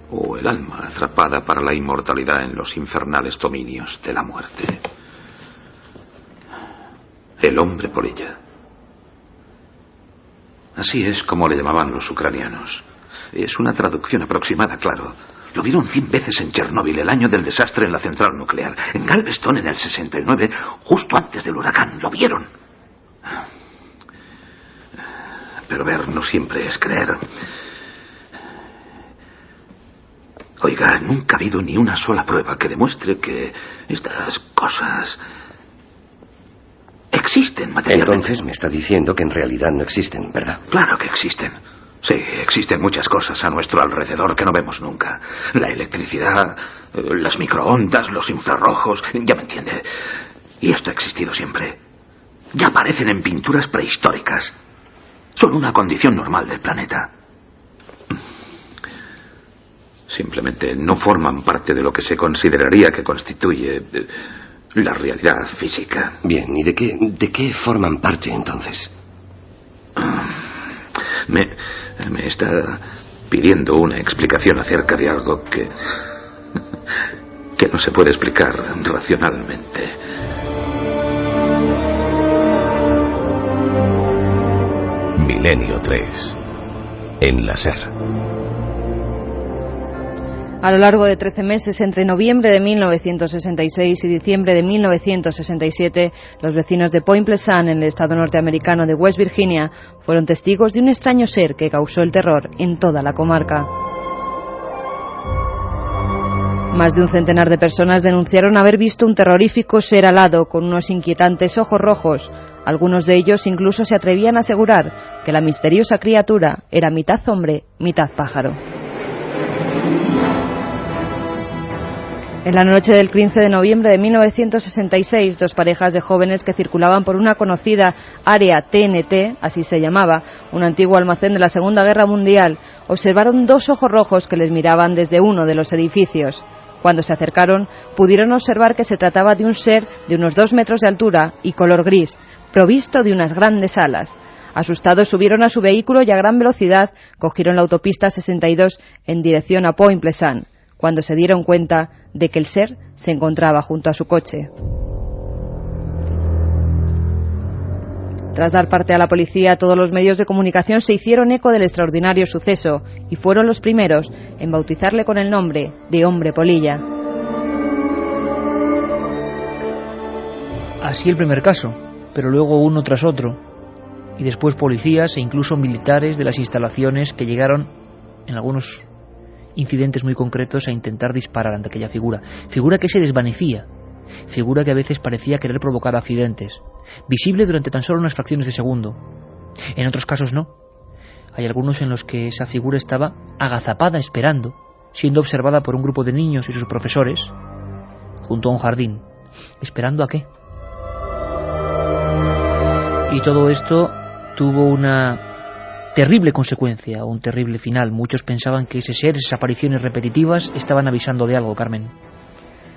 S12: o el alma atrapada para la inmortalidad en los infernales dominios de la muerte. El hombre polilla. Así es como le llamaban los ucranianos. Es una traducción aproximada, claro. Lo vieron 100 veces en Chernóbil, el año del desastre en la central nuclear. En Galveston, en el 69, justo antes del huracán. Lo vieron. Pero ver no siempre es creer. Oiga, nunca ha habido ni una sola prueba que demuestre que estas cosas existen materialmente.
S1: Entonces me está diciendo que en realidad no existen, ¿verdad?
S12: Claro que existen. Sí, existen muchas cosas a nuestro alrededor que no vemos nunca. La electricidad, las microondas, los infrarrojos, ya me entiende. Y esto ha existido siempre. Ya aparecen en pinturas prehistóricas. Son una condición normal del planeta. Simplemente no forman parte de lo que se consideraría que constituye la realidad física.
S1: Bien, ¿y de qué forman parte entonces?
S12: Me está pidiendo una explicación acerca de algo que no se puede explicar racionalmente.
S8: Milenio 3. En la SER.
S4: A lo largo de 13 meses, entre noviembre de 1966 y diciembre de 1967, los vecinos de Point Pleasant, en el estado norteamericano de West Virginia, fueron testigos de un extraño ser que causó el terror en toda la comarca. Más de un centenar de personas denunciaron haber visto un terrorífico ser alado con unos inquietantes ojos rojos. Algunos de ellos incluso se atrevían a asegurar que la misteriosa criatura era mitad hombre, mitad pájaro. En la noche del 15 de noviembre de 1966, dos parejas de jóvenes que circulaban por una conocida área TNT, así se llamaba, un antiguo almacén de la Segunda Guerra Mundial, observaron dos ojos rojos que les miraban desde uno de los edificios. Cuando se acercaron, pudieron observar que se trataba de un ser de unos 2 metros de altura y color gris, provisto de unas grandes alas. Asustados subieron a su vehículo y a gran velocidad cogieron la autopista 62 en dirección a Point Pleasant, cuando se dieron cuenta de que el ser se encontraba junto a su coche. Tras dar parte a la policía, todos los medios de comunicación se hicieron eco del extraordinario suceso y fueron los primeros en bautizarle con el nombre de hombre polilla.
S3: Así el primer caso, pero luego uno tras otro, y después policías e incluso militares de las instalaciones que llegaron en algunos incidentes muy concretos a intentar disparar ante aquella figura que se desvanecía, figura que a veces parecía querer provocar accidentes, visible durante tan solo unas fracciones de segundo. En otros casos no. Hay algunos en los que esa figura estaba agazapada esperando, siendo observada por un grupo de niños y sus profesores junto a un jardín. ¿Esperando a qué? Y todo esto tuvo una terrible consecuencia, un terrible final. Muchos pensaban que ese ser, esas apariciones repetitivas, estaban avisando de algo, Carmen.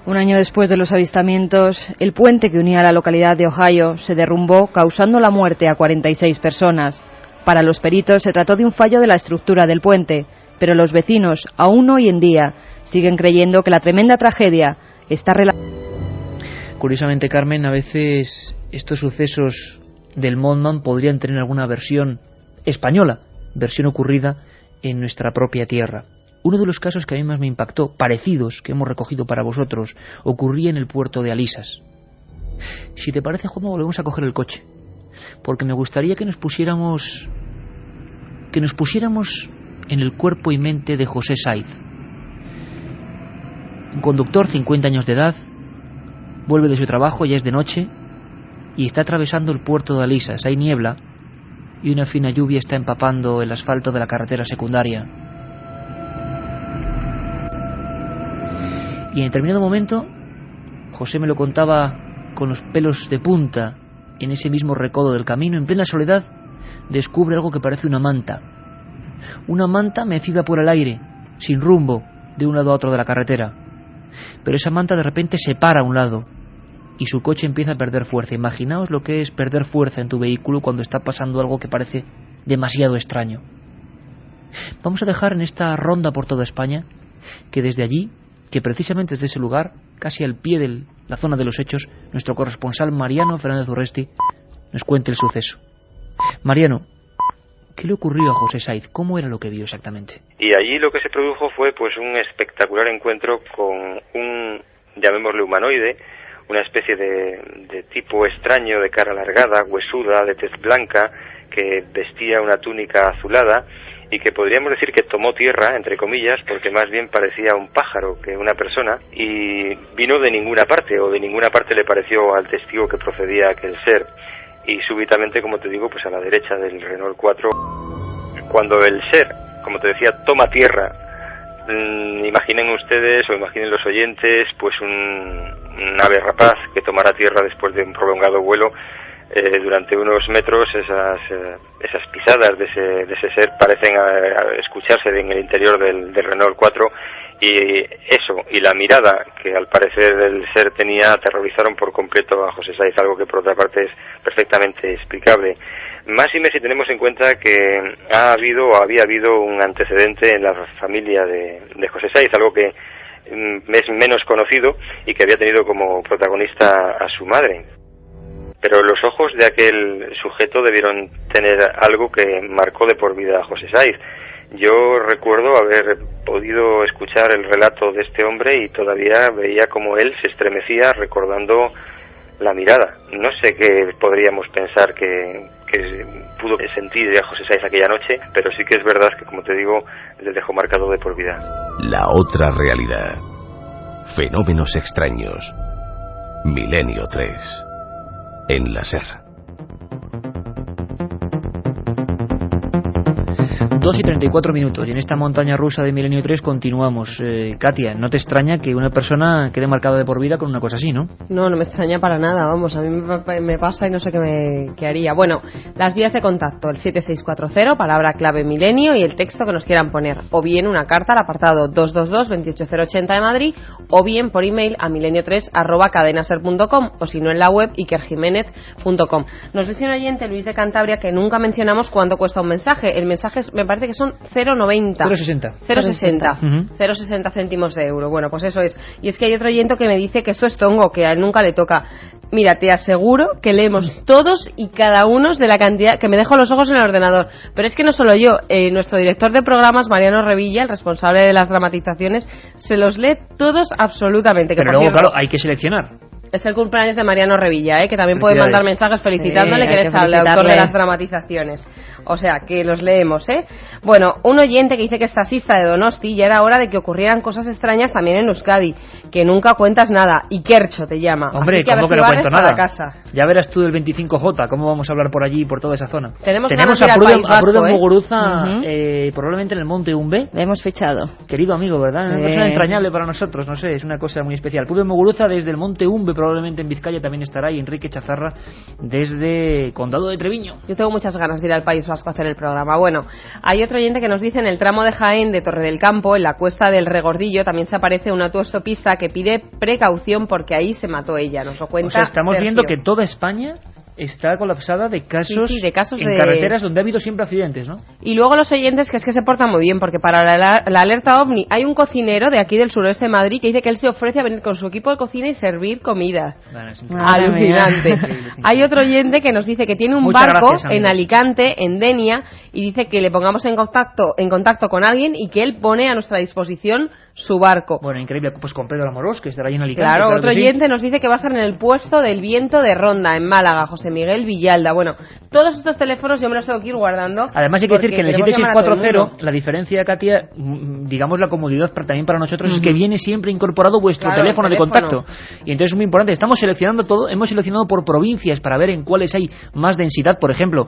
S4: Un año después de los avistamientos, el puente que unía la localidad de Ohio se derrumbó, causando la muerte a 46 personas. Para los peritos se trató de un fallo de la estructura del puente, pero los vecinos, aún hoy en día, siguen creyendo que la tremenda tragedia está relacionada.
S3: Curiosamente, Carmen, a veces estos sucesos del Mothman podrían tener alguna versión española, versión ocurrida en nuestra propia tierra. Uno de los casos que a mí más me impactó, parecidos, que hemos recogido para vosotros, ocurría en el puerto de Alisas. Si te parece, Juanma, volvemos a coger el coche, porque me gustaría que nos pusiéramos en el cuerpo y mente de José Saiz. Un conductor, 50 años de edad, vuelve de su trabajo, ya es de noche, y está atravesando el puerto de Alisas. Hay niebla y una fina lluvia está empapando el asfalto de la carretera secundaria. Y en determinado momento, José me lo contaba con los pelos de punta, en ese mismo recodo del camino, en plena soledad, descubre algo que parece una manta. Una manta mecida por el aire, sin rumbo, de un lado a otro de la carretera. Pero esa manta de repente se para a un lado y su coche empieza a perder fuerza. Imaginaos lo que es perder fuerza en tu vehículo cuando está pasando algo que parece demasiado extraño. Vamos a dejar en esta ronda por toda España que desde allí, que precisamente desde ese lugar, casi al pie de la zona de los hechos, nuestro corresponsal Mariano Fernández Urresti nos cuente el suceso. Mariano, ¿qué le ocurrió a José Saiz? ¿Cómo era lo que vio exactamente?
S13: Y allí lo que se produjo fue pues un espectacular encuentro con un, llamémosle humanoide, una especie de tipo extraño, de cara alargada, huesuda, de tez blanca, que vestía una túnica azulada y que podríamos decir que tomó tierra, entre comillas, porque más bien parecía un pájaro que una persona, y vino de ninguna parte, o de ninguna parte le pareció al testigo que procedía aquel ser. Y súbitamente, como te digo, pues a la derecha del Renault 4, cuando el ser, como te decía, toma tierra, imaginen ustedes o imaginen los oyentes, pues un ave rapaz que tomará tierra después de un prolongado vuelo, durante unos metros esas pisadas de ese ser parecen escucharse en el interior del Renault 4, y eso y la mirada que al parecer el ser tenía aterrorizaron por completo a José Saiz, algo que por otra parte es perfectamente explicable. Más y menos si tenemos en cuenta que había habido un antecedente en la familia de José Saiz, algo que es menos conocido y que había tenido como protagonista a su madre. Pero los ojos de aquel sujeto debieron tener algo que marcó de por vida a José Saiz. Yo recuerdo haber podido escuchar el relato de este hombre y todavía veía como él se estremecía recordando la mirada. No sé qué podríamos pensar que pudo sentir a José Saiz aquella noche, pero sí que es verdad que, como te digo, le dejó marcado de por vida.
S8: La otra realidad. Fenómenos extraños. Milenio 3. En la SER.
S3: 2:34 y en esta montaña rusa de Milenio 3 continuamos. Katia, ¿no te extraña que una persona quede marcada de por vida con una cosa así, no?
S6: No, no me extraña para nada, vamos, a mí me pasa y no sé qué haría. Bueno, las vías de contacto, el 7640, palabra clave Milenio y el texto que nos quieran poner, o bien una carta al apartado 222-28080 de Madrid, o bien por email a milenio3@cadenaser.com, o si no en la web ikerjimenez.com. Nos dice un oyente, Luis de Cantabria, que nunca mencionamos cuánto cuesta un mensaje. El mensaje me parece que son 0,90. 0,60 céntimos de euro. Bueno, pues eso es. Y es que hay otro oyente que me dice que esto es tongo, que a él nunca le toca. Mira, te aseguro que leemos todos y cada uno de la cantidad, que me dejo los ojos en el ordenador. Pero es que no solo yo, nuestro director de programas, Mariano Revilla, el responsable de las dramatizaciones, se los lee todos absolutamente.
S3: Pero luego, claro, hay que seleccionar.
S6: Es el cumpleaños de Mariano Revilla, que también puede mandar mensajes felicitándole, que eres el autor de las dramatizaciones. O sea, que los leemos, Bueno, un oyente que dice que es taxista de Donosti, ya era hora de que ocurrieran cosas extrañas también en Euskadi, que nunca cuentas nada, y Kercho te llama.
S3: Hombre,
S6: así que
S3: ¿cómo que no cuento nada?
S6: Casa.
S3: Ya verás tú el 25J, cómo vamos a hablar por allí, por toda esa zona.
S6: Tenemos
S3: a Pruden Muguruza, probablemente en el Monte Umbe.
S4: Le hemos fichado.
S3: Querido amigo, ¿verdad? Una persona entrañable para nosotros, no sé, es una cosa muy especial. Pruden Muguruza desde el Monte Umbe, probablemente en Vizcaya también estará, y Enrique Chazarra desde Condado de Treviño.
S6: Yo tengo muchas ganas de ir al País Vasco a hacer el programa. Bueno, hay otro oyente que nos dice en el tramo de Jaén de Torre del Campo, en la cuesta del Regordillo, también se aparece una autoestopista que pide precaución porque ahí se mató ella. Nos lo cuenta.
S3: O sea, estamos
S6: Sergio.
S3: viendo que toda España está colapsada de casos,
S6: de casos
S3: en carreteras donde ha habido siempre accidentes, ¿no?
S6: Y luego los oyentes que es que se portan muy bien, porque para la alerta OVNI hay un cocinero de aquí del suroeste de Madrid que dice que él se ofrece a venir con su equipo de cocina y servir comida.
S3: Bueno, es
S6: alucinante. Hay otro oyente que nos dice que tiene un barco en Alicante, en Denia, y dice que le pongamos en contacto con alguien y que él pone a nuestra disposición su barco.
S3: Bueno, increíble. Pues con Pedro Amorós, que estará ahí en Alicante.
S6: Claro, otro oyente nos dice que va a estar en el puesto del Viento de Ronda, en Málaga, José José Miguel Villalda. Bueno, todos estos teléfonos yo me los tengo que ir guardando.
S3: Además hay que decir que en el 7640 la diferencia, Katia, digamos la comodidad también para nosotros es que viene siempre incorporado vuestro teléfono de contacto. Y entonces es muy importante. Estamos seleccionando todo, hemos seleccionado por provincias para ver en cuáles hay más densidad. Por ejemplo,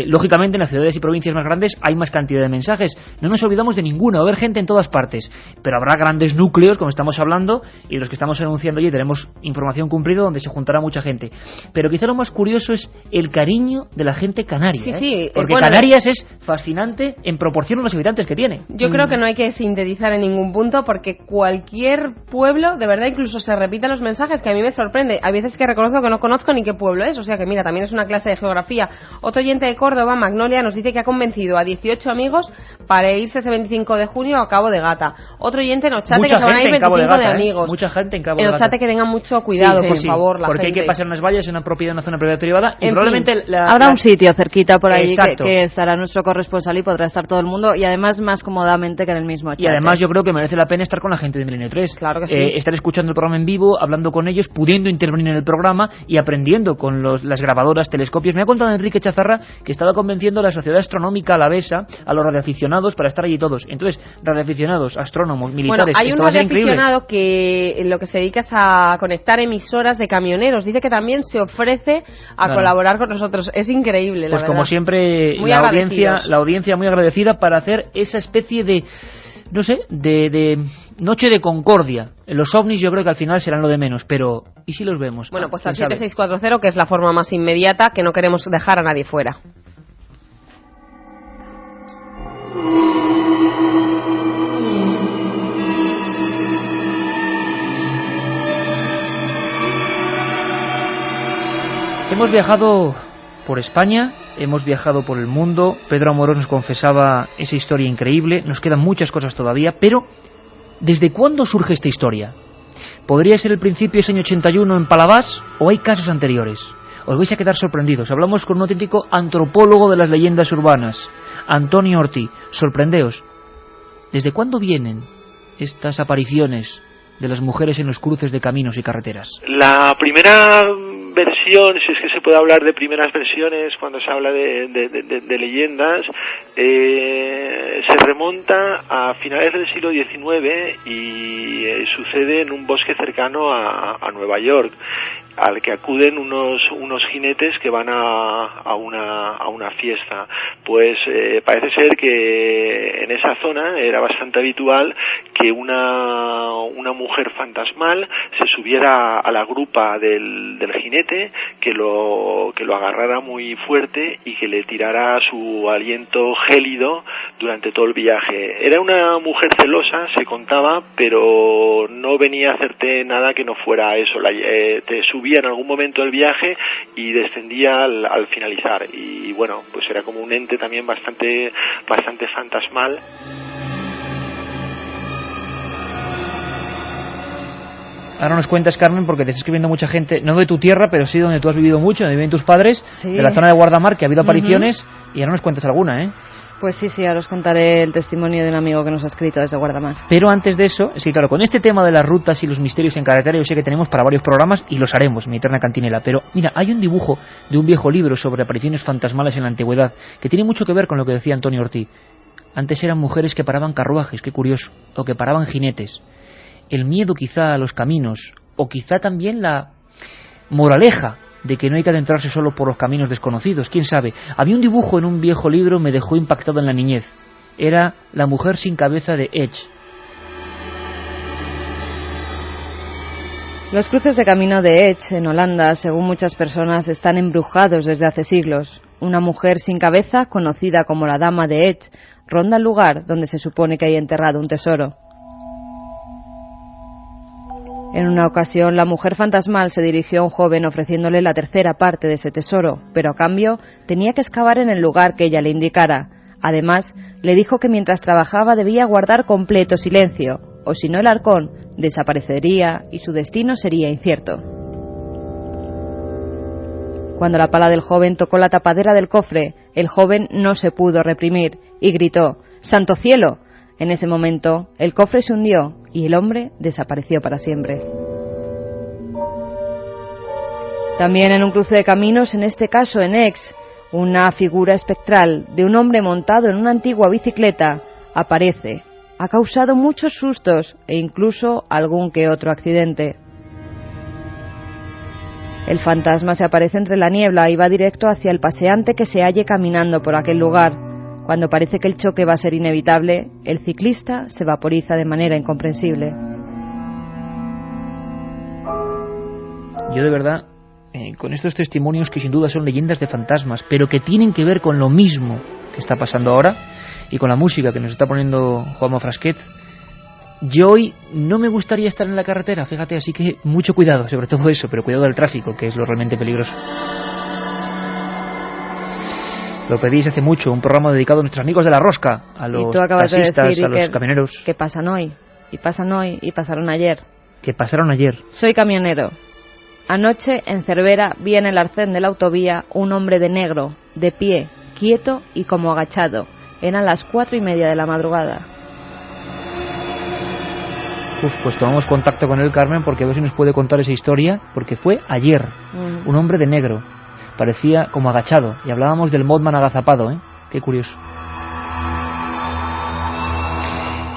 S3: lógicamente en las ciudades y provincias más grandes hay más cantidad de mensajes. No nos olvidamos de ninguno, va a haber gente en todas partes. Pero habrá grandes núcleos, como estamos hablando, y los que estamos anunciando allí tenemos información cumplida donde se juntará mucha gente. Pero quizá lo más curioso es el cariño de la gente canaria.
S6: Sí, sí.
S3: Porque Canarias es fascinante en proporción a los habitantes que tiene.
S6: Yo creo que no hay que sintetizar en ningún punto, porque cualquier pueblo, de verdad, incluso se repiten los mensajes, que a mí me sorprende. Hay veces que reconozco que no conozco ni qué pueblo es, o sea que mira, también es una clase de geografía. Otro oyente de Córdoba, Magnolia, nos dice que ha convencido a 18 amigos para irse ese 25 de junio a Cabo de Gata. Otro oyente en Ochate que se van a ir 25 de amigos.
S3: Mucha gente en Cabo de Gata.
S6: En Ochate que tengan mucho cuidado, por favor, la
S3: porque
S6: gente.
S3: hay que pasar unas vallas en una propiedad, una zona privada y probablemente
S4: habrá un sitio cerquita por ahí que estará nuestro corresponsal y podrá estar todo el mundo, y además más cómodamente que en el mismo Ochate.
S3: Y además yo creo que merece la pena estar con la gente de Milenio 3.
S6: Claro que sí.
S3: Estar escuchando el programa en vivo, hablando con ellos, pudiendo intervenir en el programa y aprendiendo con las grabadoras, telescopios. Me ha contado Enrique Chazarra que estaba convenciendo a la Sociedad Astronómica Alavesa, a los radioaficionados, para estar allí todos. Entonces, radioaficionados, astrónomos, militares...
S6: Bueno, hay un radioaficionado que lo que se dedica es a conectar emisoras de camioneros. Dice que también se ofrece a colaborar con nosotros. Es increíble, la verdad.
S3: Como siempre, la audiencia muy agradecida para hacer esa especie de, no sé, de noche de concordia. Los ovnis yo creo que al final serán lo de menos, pero ¿y si los vemos?
S6: Bueno, pues al 7640, que es la forma más inmediata, que no queremos dejar a nadie fuera.
S3: Hemos viajado por España, hemos viajado por el mundo. Pedro Amorós nos confesaba esa historia increíble. Nos quedan muchas cosas todavía, pero ¿desde cuándo surge esta historia? ¿Podría ser el principio ese año 81 en Palavás o hay casos anteriores? Os vais a quedar sorprendidos. Hablamos con un auténtico antropólogo de las leyendas urbanas, Antonio Ortí. Sorprendeos. ¿Desde cuándo vienen estas apariciones de las mujeres en los cruces de caminos y carreteras?
S9: La primera versión, si es que se puede hablar de primeras versiones cuando se habla de leyendas, se remonta a finales del siglo XIX y sucede en un bosque cercano a Nueva York, al que acuden unos jinetes que van a una fiesta. Pues parece ser que en esa zona era bastante habitual que una mujer fantasmal se subiera a la grupa del jinete, que lo agarrara muy fuerte y que le tirara su aliento gélido durante todo el viaje. Era una mujer celosa, se contaba, pero no venía a hacerte nada que no fuera eso. Te subía en algún momento del viaje y descendía al finalizar. Y bueno, pues era como un ente también bastante fantasmal.
S3: Ahora nos cuentas, Carmen, porque te está escribiendo mucha gente, no de tu tierra, pero sí donde tú has vivido mucho, donde viven tus padres, de la zona de Guardamar, que ha habido apariciones, y ahora nos cuentas alguna, ¿eh?
S4: Pues sí, ahora os contaré el testimonio de un amigo que nos ha escrito desde Guardamar.
S3: Pero antes de eso, sí, claro, con este tema de las rutas y los misterios en carretera, yo sé que tenemos para varios programas y los haremos, mi eterna cantinela. Pero mira, hay un dibujo de un viejo libro sobre apariciones fantasmales en la antigüedad que tiene mucho que ver con lo que decía Antonio Ortí. Antes eran mujeres que paraban carruajes, qué curioso, o que paraban jinetes. El miedo quizá a los caminos, o quizá también la moraleja de que no hay que adentrarse solo por los caminos desconocidos, quién sabe. Había un dibujo en un viejo libro, me dejó impactado en la niñez. Era La mujer sin cabeza de Edge.
S4: Los cruces de camino de Edge en Holanda, según muchas personas, están embrujados desde hace siglos. Una mujer sin cabeza, conocida como la Dama de Edge, ronda el lugar donde se supone que hay enterrado un tesoro. En una ocasión, la mujer fantasmal se dirigió a un joven ofreciéndole la tercera parte de ese tesoro, pero a cambio tenía que excavar en el lugar que ella le indicara. Además, le dijo que mientras trabajaba debía guardar completo silencio, o si no el halcón desaparecería y su destino sería incierto. Cuando la pala del joven tocó la tapadera del cofre, el joven no se pudo reprimir y gritó: ¡Santo cielo! En ese momento, el cofre se hundió y el hombre desapareció para siempre. También en un cruce de caminos, en este caso en Aix, una figura espectral de un hombre montado en una antigua bicicleta aparece. Ha causado muchos sustos e incluso algún que otro accidente. El fantasma se aparece entre la niebla y va directo hacia el paseante que se halle caminando por aquel lugar. Cuando parece que el choque va a ser inevitable, el ciclista se vaporiza de manera incomprensible.
S3: Yo de verdad, con estos testimonios que sin duda son leyendas de fantasmas, pero que tienen que ver con lo mismo que está pasando ahora y con la música que nos está poniendo Juanma Frasquet, yo hoy no me gustaría estar en la carretera, fíjate, así que mucho cuidado, sobre todo eso, pero cuidado del tráfico, que es lo realmente peligroso. Lo pedís hace mucho, un programa dedicado a nuestros amigos de la rosca, a los taxistas, a los camioneros.
S4: Que pasan hoy, y pasan hoy, y pasaron ayer.
S3: Que pasaron ayer.
S4: Soy camionero. Anoche, en Cervera, vi en el arcén de la autovía un hombre de negro, de pie, quieto y como agachado. Eran las 4:30 de la madrugada.
S3: Pues tomamos contacto con él, Carmen, porque a ver si nos puede contar esa historia, porque fue ayer. Un hombre de negro. Parecía como agachado. Y hablábamos del Mothman agazapado, ¿eh? Qué curioso.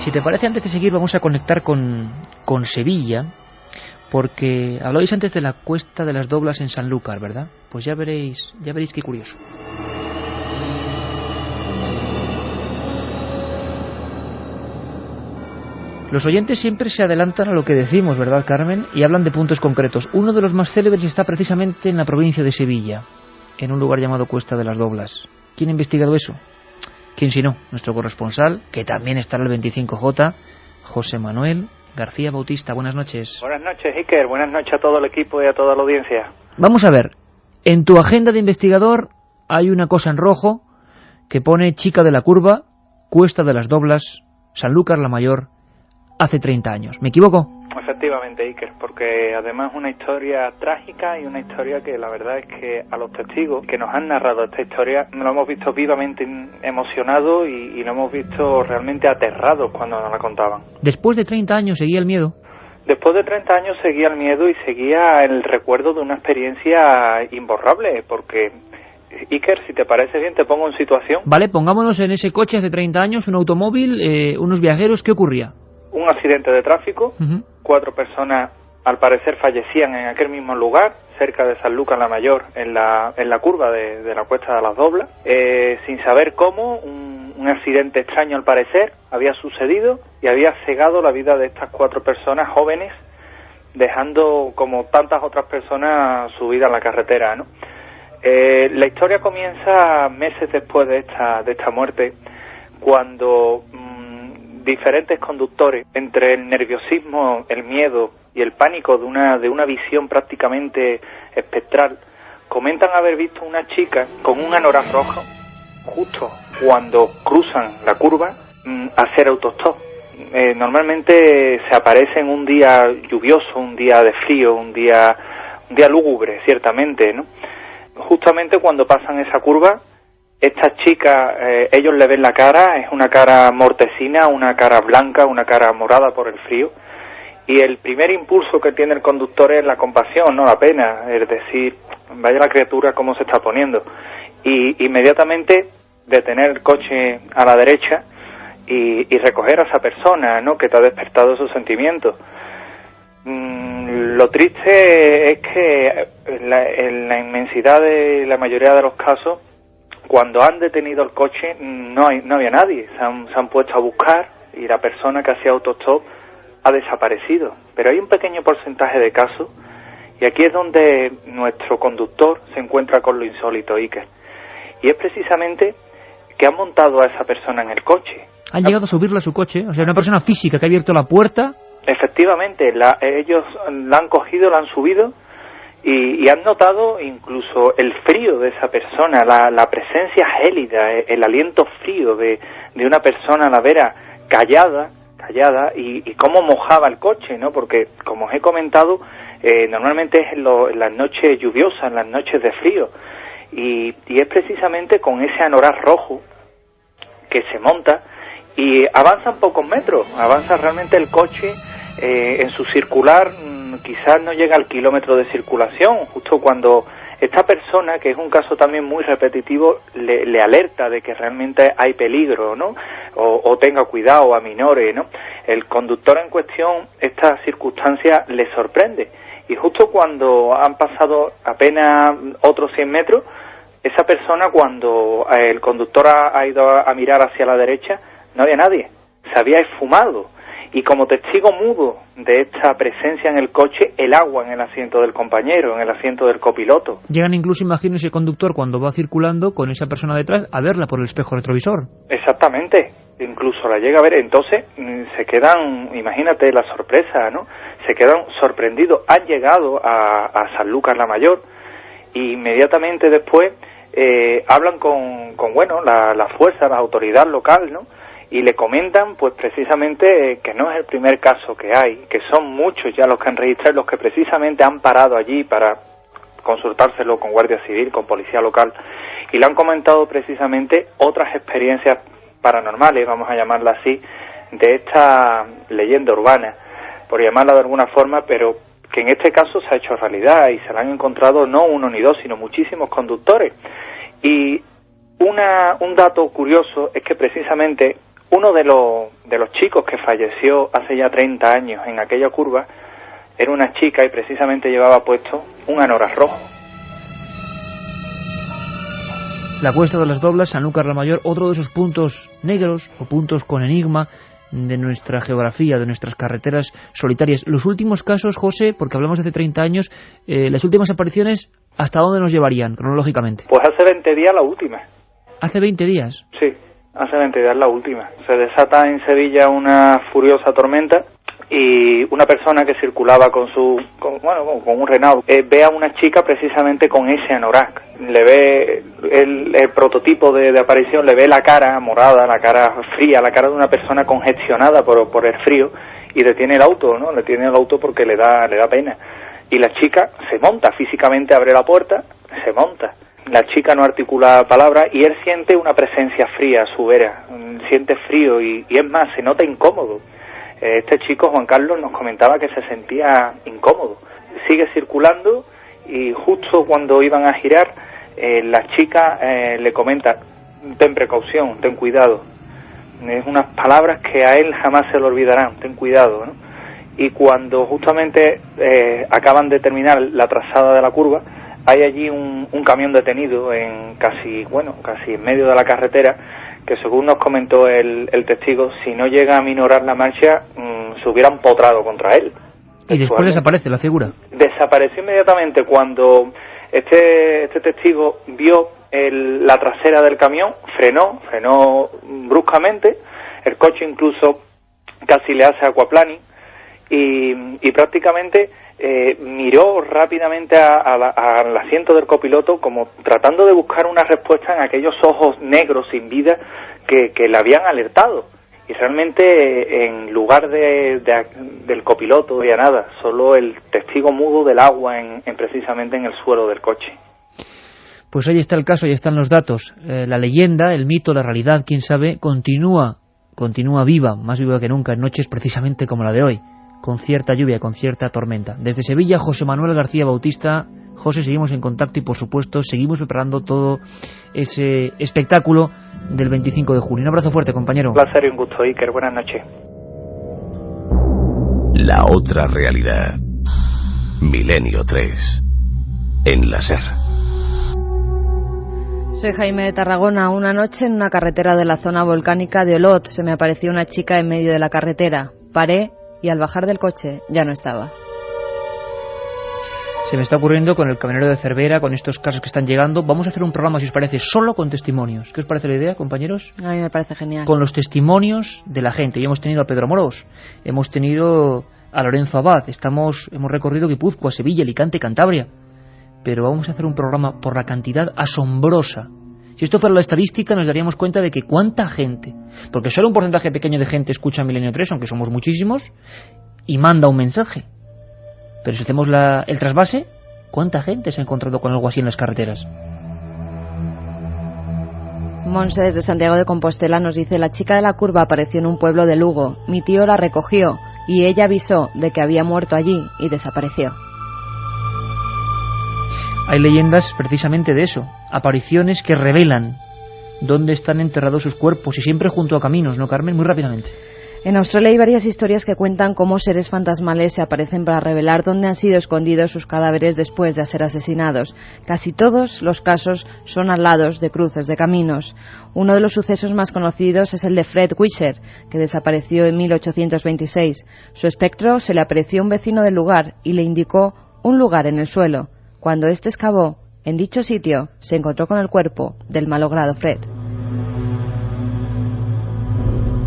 S3: Si te parece, antes de seguir, vamos a conectar con Sevilla, porque hablabais antes de la Cuesta de las Doblas en Sanlúcar, ¿verdad? Pues ya veréis qué curioso. Los oyentes siempre se adelantan a lo que decimos, ¿verdad, Carmen? Y hablan de puntos concretos. Uno de los más célebres está precisamente en la provincia de Sevilla, en un lugar llamado Cuesta de las Doblas. ¿Quién ha investigado eso? ¿Quién si no? Nuestro corresponsal, que también está en el 25J, José Manuel García Bautista. Buenas noches.
S14: Buenas noches, Iker. Buenas noches a todo el equipo y a toda la audiencia.
S3: Vamos a ver. En tu agenda de investigador hay una cosa en rojo que pone Chica de la Curva, Cuesta de las Doblas, Sanlúcar la Mayor, hace 30 años. ¿Me equivoco?
S14: Efectivamente, Iker, porque además es una historia trágica y una historia que la verdad es que a los testigos que nos han narrado esta historia nos lo hemos visto vivamente emocionados y lo hemos visto realmente aterrados cuando nos la contaban.
S3: Después de 30 años seguía el miedo.
S14: Después de 30 años seguía el miedo y seguía el recuerdo de una experiencia imborrable, porque, Iker, si te parece bien, te pongo en situación.
S3: Vale, pongámonos en ese coche hace 30 años, un automóvil, unos viajeros, ¿qué ocurría?
S14: Un accidente de tráfico, 4 personas al parecer fallecían en aquel mismo lugar, cerca de Sanlúcar la Mayor, en la curva de la Cuesta de las Doblas, sin saber cómo, un accidente extraño al parecer había sucedido y había cegado la vida de estas 4 personas jóvenes, dejando, como tantas otras personas, su vida en la carretera, ¿no? La historia comienza meses después de esta muerte, cuando diferentes conductores, entre el nerviosismo, el miedo y el pánico de una visión prácticamente espectral, comentan haber visto una chica con un anorak rojo justo cuando cruzan la curva hacer autostop. Normalmente se aparece en un día lluvioso, un día de frío, un día lúgubre, ciertamente, ¿no? Justamente cuando pasan esa curva, esta chica, ellos le ven la cara, es una cara mortecina, una cara blanca, una cara morada por el frío, y el primer impulso que tiene el conductor es la compasión, no la pena, es decir, vaya la criatura cómo se está poniendo, y inmediatamente detener el coche a la derecha y recoger a esa persona, ¿no?, que te ha despertado esos sentimientos. Lo triste es que en la inmensidad de la mayoría de los casos, cuando han detenido el coche no había nadie, se han puesto a buscar y la persona que hacía autostop ha desaparecido. Pero hay un pequeño porcentaje de casos y aquí es donde nuestro conductor se encuentra con lo insólito, Iker. Y es precisamente que han montado a esa persona en el coche.
S3: ¿Han llegado a subirla a su coche? O sea, una persona física que ha abierto la puerta.
S14: Efectivamente, ellos la han cogido, la han subido y han notado incluso el frío de esa persona, la presencia gélida, el aliento frío de una persona a la vera callada y cómo mojaba el coche, ¿no? Porque, como os he comentado, normalmente es en las noches lluviosas, en las noches de frío, y es precisamente con ese anorak rojo que se monta y avanza pocos metros, avanza realmente el coche en su circular quizás no llega al kilómetro de circulación, justo cuando esta persona, que es un caso también muy repetitivo, le alerta de que realmente hay peligro, ¿no? O tenga cuidado, aminore, ¿no? El conductor en cuestión, esta circunstancia le sorprende. Y justo cuando han pasado apenas otros 100 metros, esa persona, cuando el conductor ha ido a mirar hacia la derecha, no había nadie, se había esfumado. Y como testigo mudo de esta presencia en el coche, el agua en el asiento del compañero, en el asiento del copiloto.
S3: Llegan incluso, imagino, ese conductor cuando va circulando con esa persona detrás a verla por el espejo retrovisor.
S14: Exactamente, incluso la llega a ver. Entonces se quedan, imagínate la sorpresa, ¿no? Se quedan sorprendidos. Han llegado a Sanlúcar la Mayor y inmediatamente después hablan con la fuerza, la autoridad local, ¿no? Y le comentan, pues precisamente, que no es el primer caso que hay, que son muchos ya los que han registrado, los que precisamente han parado allí para consultárselo con Guardia Civil, con Policía Local, y le han comentado precisamente otras experiencias paranormales, vamos a llamarla así, de esta leyenda urbana, por llamarla de alguna forma, pero que en este caso se ha hecho realidad y se la han encontrado no uno ni dos, sino muchísimos conductores. Y un dato curioso es que precisamente uno de los chicos que falleció hace ya 30 años en aquella curva era una chica y precisamente llevaba puesto un anorak rojo.
S3: La Cuesta de las Doblas, Sanlúcar la Mayor, otro de esos puntos negros o puntos con enigma de nuestra geografía, de nuestras carreteras solitarias. Los últimos casos, José, porque hablamos de hace 30 años, las últimas apariciones, ¿hasta dónde nos llevarían cronológicamente?
S14: Pues hace 20 días la última.
S3: ¿Hace 20 días?
S14: Sí, hace 20 días la última. Se desata en Sevilla una furiosa tormenta y una persona que circulaba con un Renault ve a una chica precisamente con ese anorak. Le ve el prototipo de aparición, le ve la cara morada, la cara fría, la cara de una persona congestionada por el frío, y detiene el auto, ¿no? Detiene el auto porque le da pena. Y la chica se monta, físicamente abre la puerta, se monta. La chica no articula palabras y él siente una presencia fría a su vera, siente frío y es más, se nota incómodo. Este chico, Juan Carlos, nos comentaba que se sentía incómodo. Sigue circulando y justo cuando iban a girar, la chica le comenta: ten precaución, ten cuidado. Es unas palabras que a él jamás se le olvidarán, ten cuidado, ¿no? Y cuando justamente acaban de terminar la trazada de la curva, hay allí un camión detenido casi en medio de la carretera, que según nos comentó el testigo, si no llega a minorar la marcha, se hubiera empotrado contra él.
S3: Y después desaparece la figura.
S14: Desapareció inmediatamente. Cuando este testigo vio la trasera del camión, frenó bruscamente, el coche incluso casi le hace aquaplaning y prácticamente miró rápidamente al asiento del copiloto, como tratando de buscar una respuesta en aquellos ojos negros sin vida que le habían alertado. Y realmente en lugar del copiloto no había nada, solo el testigo mudo del agua precisamente en el suelo del coche.
S3: Pues ahí está el caso, ahí están los datos. La leyenda, el mito, la realidad, quién sabe, continúa viva, más viva que nunca, en noches precisamente como la de hoy, con cierta lluvia, con cierta tormenta. Desde Sevilla, José Manuel García Bautista. José, seguimos en contacto y, por supuesto, seguimos preparando todo ese espectáculo del 25 de junio. Un abrazo fuerte, compañero.
S14: Un placer y un gusto, Iker. Buenas noches.
S8: La otra realidad. Milenio 3. En la SER.
S4: Soy Jaime de Tarragona. Una noche en una carretera de la zona volcánica de Olot se me apareció una chica en medio de la carretera. Paré y al bajar del coche ya no estaba.
S3: Se me está ocurriendo con el camionero de Cervera, con estos casos que están llegando. Vamos a hacer un programa, si os parece, solo con testimonios. ¿Qué os parece la idea, compañeros?
S4: A mí me parece genial.
S3: Con los testimonios de la gente. Y hemos tenido a Pedro Amorós, hemos tenido a Lorenzo Abad, hemos recorrido Guipúzcoa, Sevilla, Alicante, Cantabria. Pero vamos a hacer un programa por la cantidad asombrosa. Si esto fuera la estadística, nos daríamos cuenta de que cuánta gente, porque solo un porcentaje pequeño de gente escucha Milenio 3, aunque somos muchísimos, y manda un mensaje. Pero si hacemos el trasvase, ¿cuánta gente se ha encontrado con algo así en las carreteras?
S4: Monse, desde Santiago de Compostela, nos dice: la chica de la curva apareció en un pueblo de Lugo. Mi tío la recogió y ella avisó de que había muerto allí y desapareció.
S3: Hay leyendas precisamente de eso, apariciones que revelan dónde están enterrados sus cuerpos y siempre junto a caminos, ¿no, Carmen? Muy rápidamente.
S4: En Australia hay varias historias que cuentan cómo seres fantasmales se aparecen para revelar dónde han sido escondidos sus cadáveres después de ser asesinados. Casi todos los casos son al lado de cruces de caminos. Uno de los sucesos más conocidos es el de Fred Wisher, que desapareció en 1826. Su espectro se le apareció a un vecino del lugar y le indicó un lugar en el suelo. Cuando éste excavó en dicho sitio, se encontró con el cuerpo del malogrado Fred.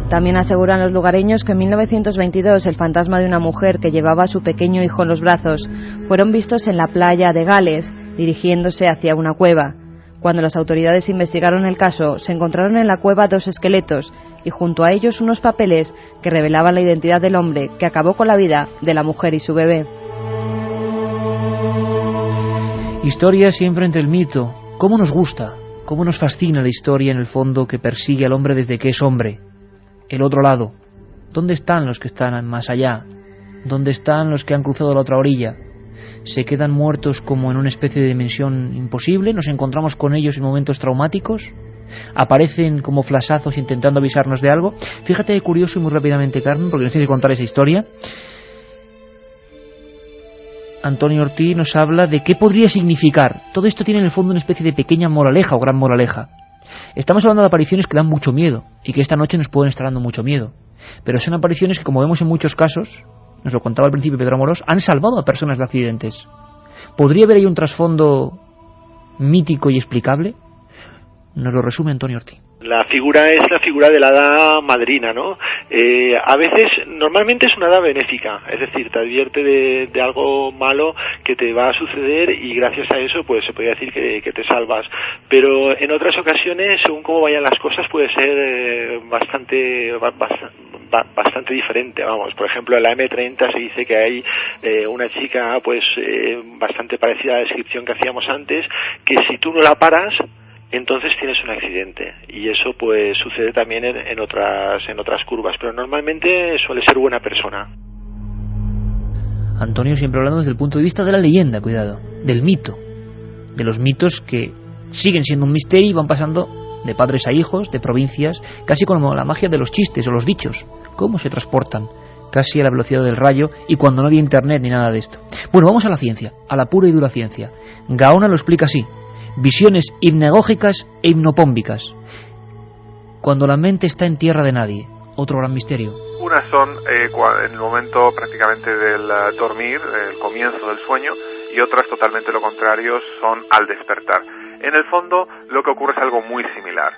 S4: También aseguran los lugareños que en 1922 el fantasma de una mujer que llevaba a su pequeño hijo en los brazos fueron vistos en la playa de Gales, dirigiéndose hacia una cueva. Cuando las autoridades investigaron el caso, se encontraron en la cueva 2 esqueletos y junto a ellos unos papeles que revelaban la identidad del hombre que acabó con la vida de la mujer y su bebé.
S3: Historia siempre entre el mito. ¿Cómo nos gusta? ¿Cómo nos fascina la historia en el fondo que persigue al hombre desde que es hombre? El otro lado. ¿Dónde están los que están más allá? ¿Dónde están los que han cruzado la otra orilla? ¿Se quedan muertos como en una especie de dimensión imposible? ¿Nos encontramos con ellos en momentos traumáticos? ¿Aparecen como flashazos intentando avisarnos de algo? Fíjate curioso y muy rápidamente, Carmen, porque nos tienes que contar esa historia. Antonio Ortiz nos habla de qué podría significar. Todo esto tiene en el fondo una especie de pequeña moraleja o gran moraleja. Estamos hablando de apariciones que dan mucho miedo y que esta noche nos pueden estar dando mucho miedo. Pero son apariciones que, como vemos en muchos casos, nos lo contaba al principio Pedro Amorós, han salvado a personas de accidentes. ¿Podría haber ahí un trasfondo mítico y explicable? Nos lo resume Antonio Ortiz.
S9: La figura es la figura de la hada madrina, ¿no? A veces, normalmente es una hada benéfica, es decir, te advierte de algo malo que te va a suceder y gracias a eso, pues se podría decir que te salvas. Pero en otras ocasiones, según cómo vayan las cosas, puede ser bastante diferente, vamos. Por ejemplo, en la M30 se dice que hay una chica, pues, bastante parecida a la descripción que hacíamos antes, que si tú no la paras, entonces tienes un accidente y eso pues sucede también en otras curvas, pero normalmente suele ser buena persona.
S3: Antonio siempre hablando desde el punto de vista de la leyenda, cuidado, del mito, de los mitos que siguen siendo un misterio y van pasando de padres a hijos, de provincias, casi como la magia de los chistes o los dichos, cómo se transportan casi a la velocidad del rayo y cuando no había internet ni nada de esto. Bueno, vamos a la ciencia, a la pura y dura ciencia. Gaona lo explica así: visiones hipnagógicas e hipnopómbicas. Cuando la mente está en tierra de nadie. Otro gran misterio.
S11: Unas son en el momento prácticamente del dormir, el comienzo del sueño, y otras totalmente lo contrario, son al despertar. En el fondo, lo que ocurre es algo muy similar.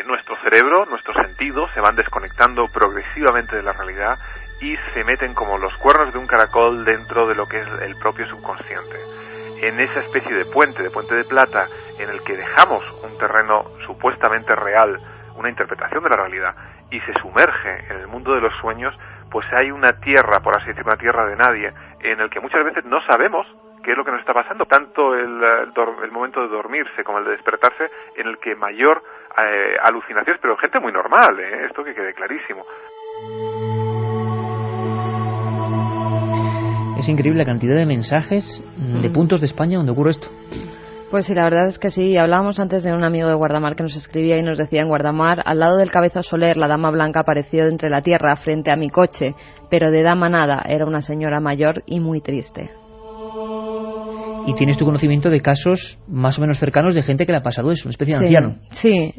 S11: Nuestro cerebro, nuestros sentidos se van desconectando progresivamente de la realidad y se meten como los cuernos de un caracol dentro de lo que es el propio subconsciente. En esa especie de puente de plata, en el que dejamos un terreno supuestamente real, una interpretación de la realidad, y se sumerge en el mundo de los sueños, pues hay una tierra, por así decirlo, una tierra de nadie, en el que muchas veces no sabemos qué es lo que nos está pasando. Tanto el momento de dormirse como el de despertarse, en el que mayor alucinaciones, pero gente muy normal, esto que quede clarísimo.
S3: Es increíble la cantidad de mensajes de puntos de España donde ocurre esto.
S4: Pues sí, la verdad es que sí. Hablábamos antes de un amigo de Guardamar que nos escribía y nos decía: en Guardamar, al lado del Cabeza Soler, la dama blanca apareció entre la tierra frente a mi coche, pero de dama nada, era una señora mayor y muy triste.
S3: ¿Y tienes tu conocimiento de casos más o menos cercanos de gente que le ha pasado eso, una especie de anciano?
S4: Sí,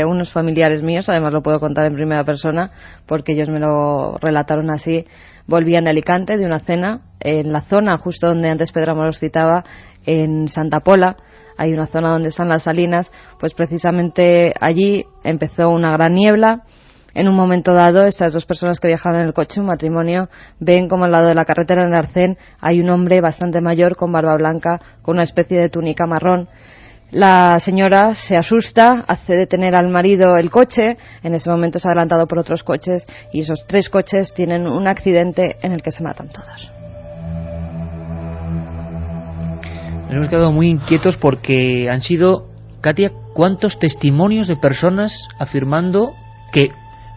S4: unos familiares míos, además lo puedo contar en primera persona porque ellos me lo relataron así. Volvían de Alicante de una cena en la zona justo donde antes Pedro Amorós citaba, en Santa Pola. Hay una zona donde están las salinas, pues precisamente allí empezó una gran niebla. En un momento dado, estas dos personas que viajaban en el coche, un matrimonio, ven como al lado de la carretera en Arcén hay un hombre bastante mayor con barba blanca, con una especie de túnica marrón. La señora se asusta, hace detener al marido el coche, en ese momento es adelantado por otros coches y esos 3 coches tienen un accidente en el que se matan todos.
S3: Nos hemos quedado muy inquietos porque han sido, Katia, ¿cuántos testimonios de personas afirmando que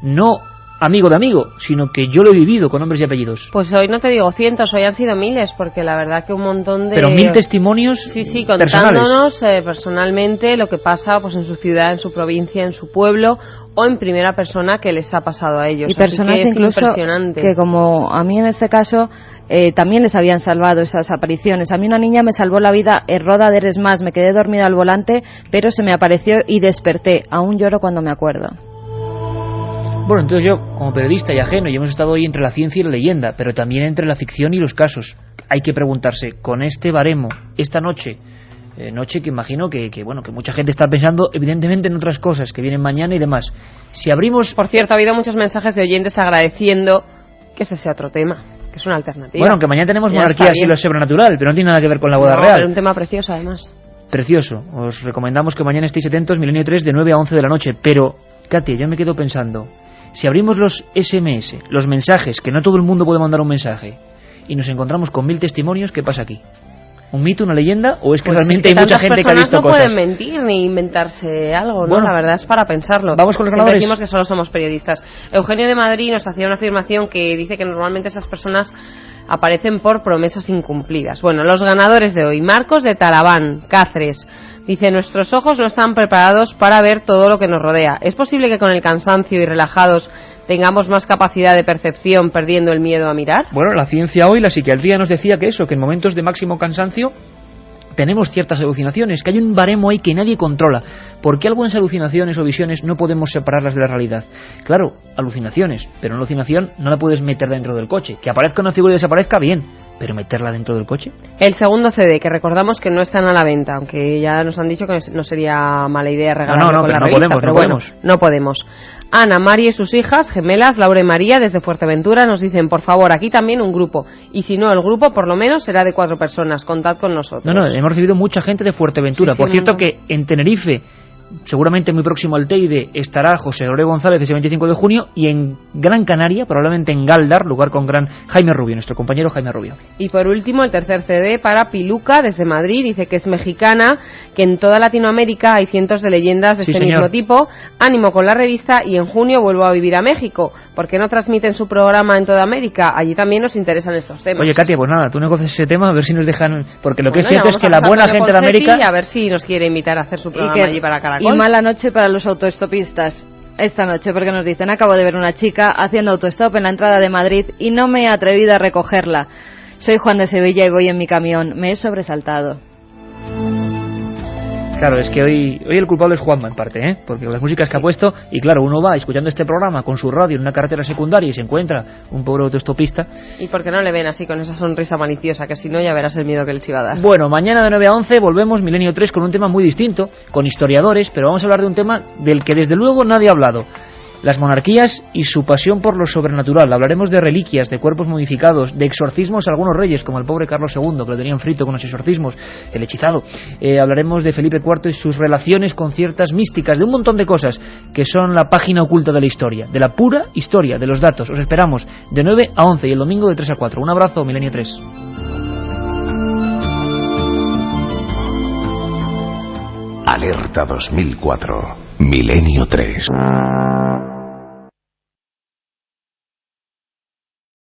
S3: no amigo de amigo, sino que yo lo he vivido con nombres y apellidos.
S6: Pues hoy no te digo cientos, hoy han sido miles, porque la verdad que un montón de...
S3: Pero 1000 testimonios
S6: sí, contándonos personalmente lo que pasa pues en su ciudad, en su provincia, en su pueblo, o en primera persona que les ha pasado a ellos.
S4: Y personas
S6: así que
S4: incluso
S6: es impresionante.
S4: Que, como a mí en este caso, también les habían salvado esas apariciones. A mí una niña me salvó la vida en Roda de Eresmas, me quedé dormida al volante, pero se me apareció y desperté. Aún lloro cuando me acuerdo.
S3: Bueno, entonces yo, como periodista y ajeno, y hemos estado hoy entre la ciencia y la leyenda, pero también entre la ficción y los casos. Hay que preguntarse, con este baremo, esta noche que imagino que mucha gente está pensando evidentemente en otras cosas que vienen mañana y demás. Si abrimos...
S6: Por cierto, ha habido muchos mensajes de oyentes agradeciendo que este sea otro tema, que es una alternativa.
S3: Bueno, aunque mañana tenemos monarquías y lo sobrenatural, pero no tiene nada que ver con la boda real.
S6: Pero un tema precioso, además.
S3: Precioso. Os recomendamos que mañana estéis atentos, Milenio 3, de 9 a 11 de la noche. Pero, Katia, yo me quedo pensando, si abrimos los SMS, los mensajes, que no todo el mundo puede mandar un mensaje, y nos encontramos con 1000 testimonios, ¿qué pasa aquí? ¿Un mito, una leyenda? ¿O es que realmente hay mucha gente que ha visto cosas?
S6: No pueden mentir ni inventarse algo, ¿no?
S3: Bueno,
S6: la verdad es para pensarlo.
S3: Vamos con los
S6: Siempre
S3: ganadores.
S6: decimos que solo somos periodistas. Eugenio de Madrid nos hacía una afirmación que dice que normalmente esas personas aparecen por promesas incumplidas. Bueno, los ganadores de hoy. Marcos de Talaván, Cáceres. Dice, nuestros ojos no están preparados para ver todo lo que nos rodea. ¿Es posible que con el cansancio y relajados tengamos más capacidad de percepción perdiendo el miedo a mirar?
S3: Bueno, la ciencia hoy, la psiquiatría nos decía que en momentos de máximo cansancio tenemos ciertas alucinaciones, que hay un baremo ahí que nadie controla. ¿Por qué algunas alucinaciones o visiones no podemos separarlas de la realidad? Claro, alucinaciones, pero una alucinación no la puedes meter dentro del coche. Que aparezca una figura y desaparezca, bien, pero meterla dentro del coche.
S6: El segundo CD, que recordamos que no están a la venta, aunque ya nos han dicho que no sería mala idea regalarlo con la revista, pero bueno, no podemos. Ana, María y sus hijas, gemelas, Laura y María, desde Fuerteventura, nos dicen, por favor, aquí también un grupo. Y si no, el grupo por lo menos será de 4 personas. Contad con nosotros.
S3: No, hemos recibido mucha gente de Fuerteventura. Por cierto, que en Tenerife, seguramente muy próximo al Teide, estará José Gregorio González ese 25 de junio, y en Gran Canaria, probablemente en Galdar, lugar con gran Jaime Rubio, nuestro compañero Jaime Rubio.
S6: Y por último, el tercer CD para Piluca, desde Madrid, dice que es mexicana, que en toda Latinoamérica hay cientos de leyendas de este mismo tipo. Ánimo con la revista, y en junio vuelvo a vivir a México. ¿Por qué no transmiten su programa en toda América? Allí también nos interesan estos temas.
S3: Oye, Katia, pues nada, tú negocias ese tema, a ver si nos dejan, porque lo que es cierto es que la buena gente de América...
S6: A ver si nos quiere invitar a hacer su programa allí para Caracol.
S4: Y mala noche para los autoestopistas esta noche, porque nos dicen, acabo de ver una chica haciendo autostop en la entrada de Madrid y no me he atrevido a recogerla. Soy Juan de Sevilla y voy en mi camión. Me he sobresaltado.
S3: Claro, es que hoy el culpable es Juanma en parte, porque las músicas que ha puesto, y claro, uno va escuchando este programa con su radio en una carretera secundaria y se encuentra un pobre autoestopista.
S6: ¿Y por qué no le ven así con esa sonrisa maliciosa? Que si no ya verás el miedo que les iba a dar.
S3: Bueno, mañana de 9 a 11 volvemos Milenio 3 con un tema muy distinto, con historiadores, pero vamos a hablar de un tema del que desde luego nadie ha hablado. Las monarquías y su pasión por lo sobrenatural. Hablaremos de reliquias, de cuerpos modificados, de exorcismos a algunos reyes, como el pobre Carlos II, que lo tenían frito con los exorcismos, el hechizado. Hablaremos de Felipe IV y sus relaciones con ciertas místicas, de un montón de cosas que son la página oculta de la historia, de la pura historia, de los datos. Os esperamos de 9 a 11 y el domingo de 3 a 4. Un abrazo, Milenio 3.
S8: Alerta 2004, Milenio 3.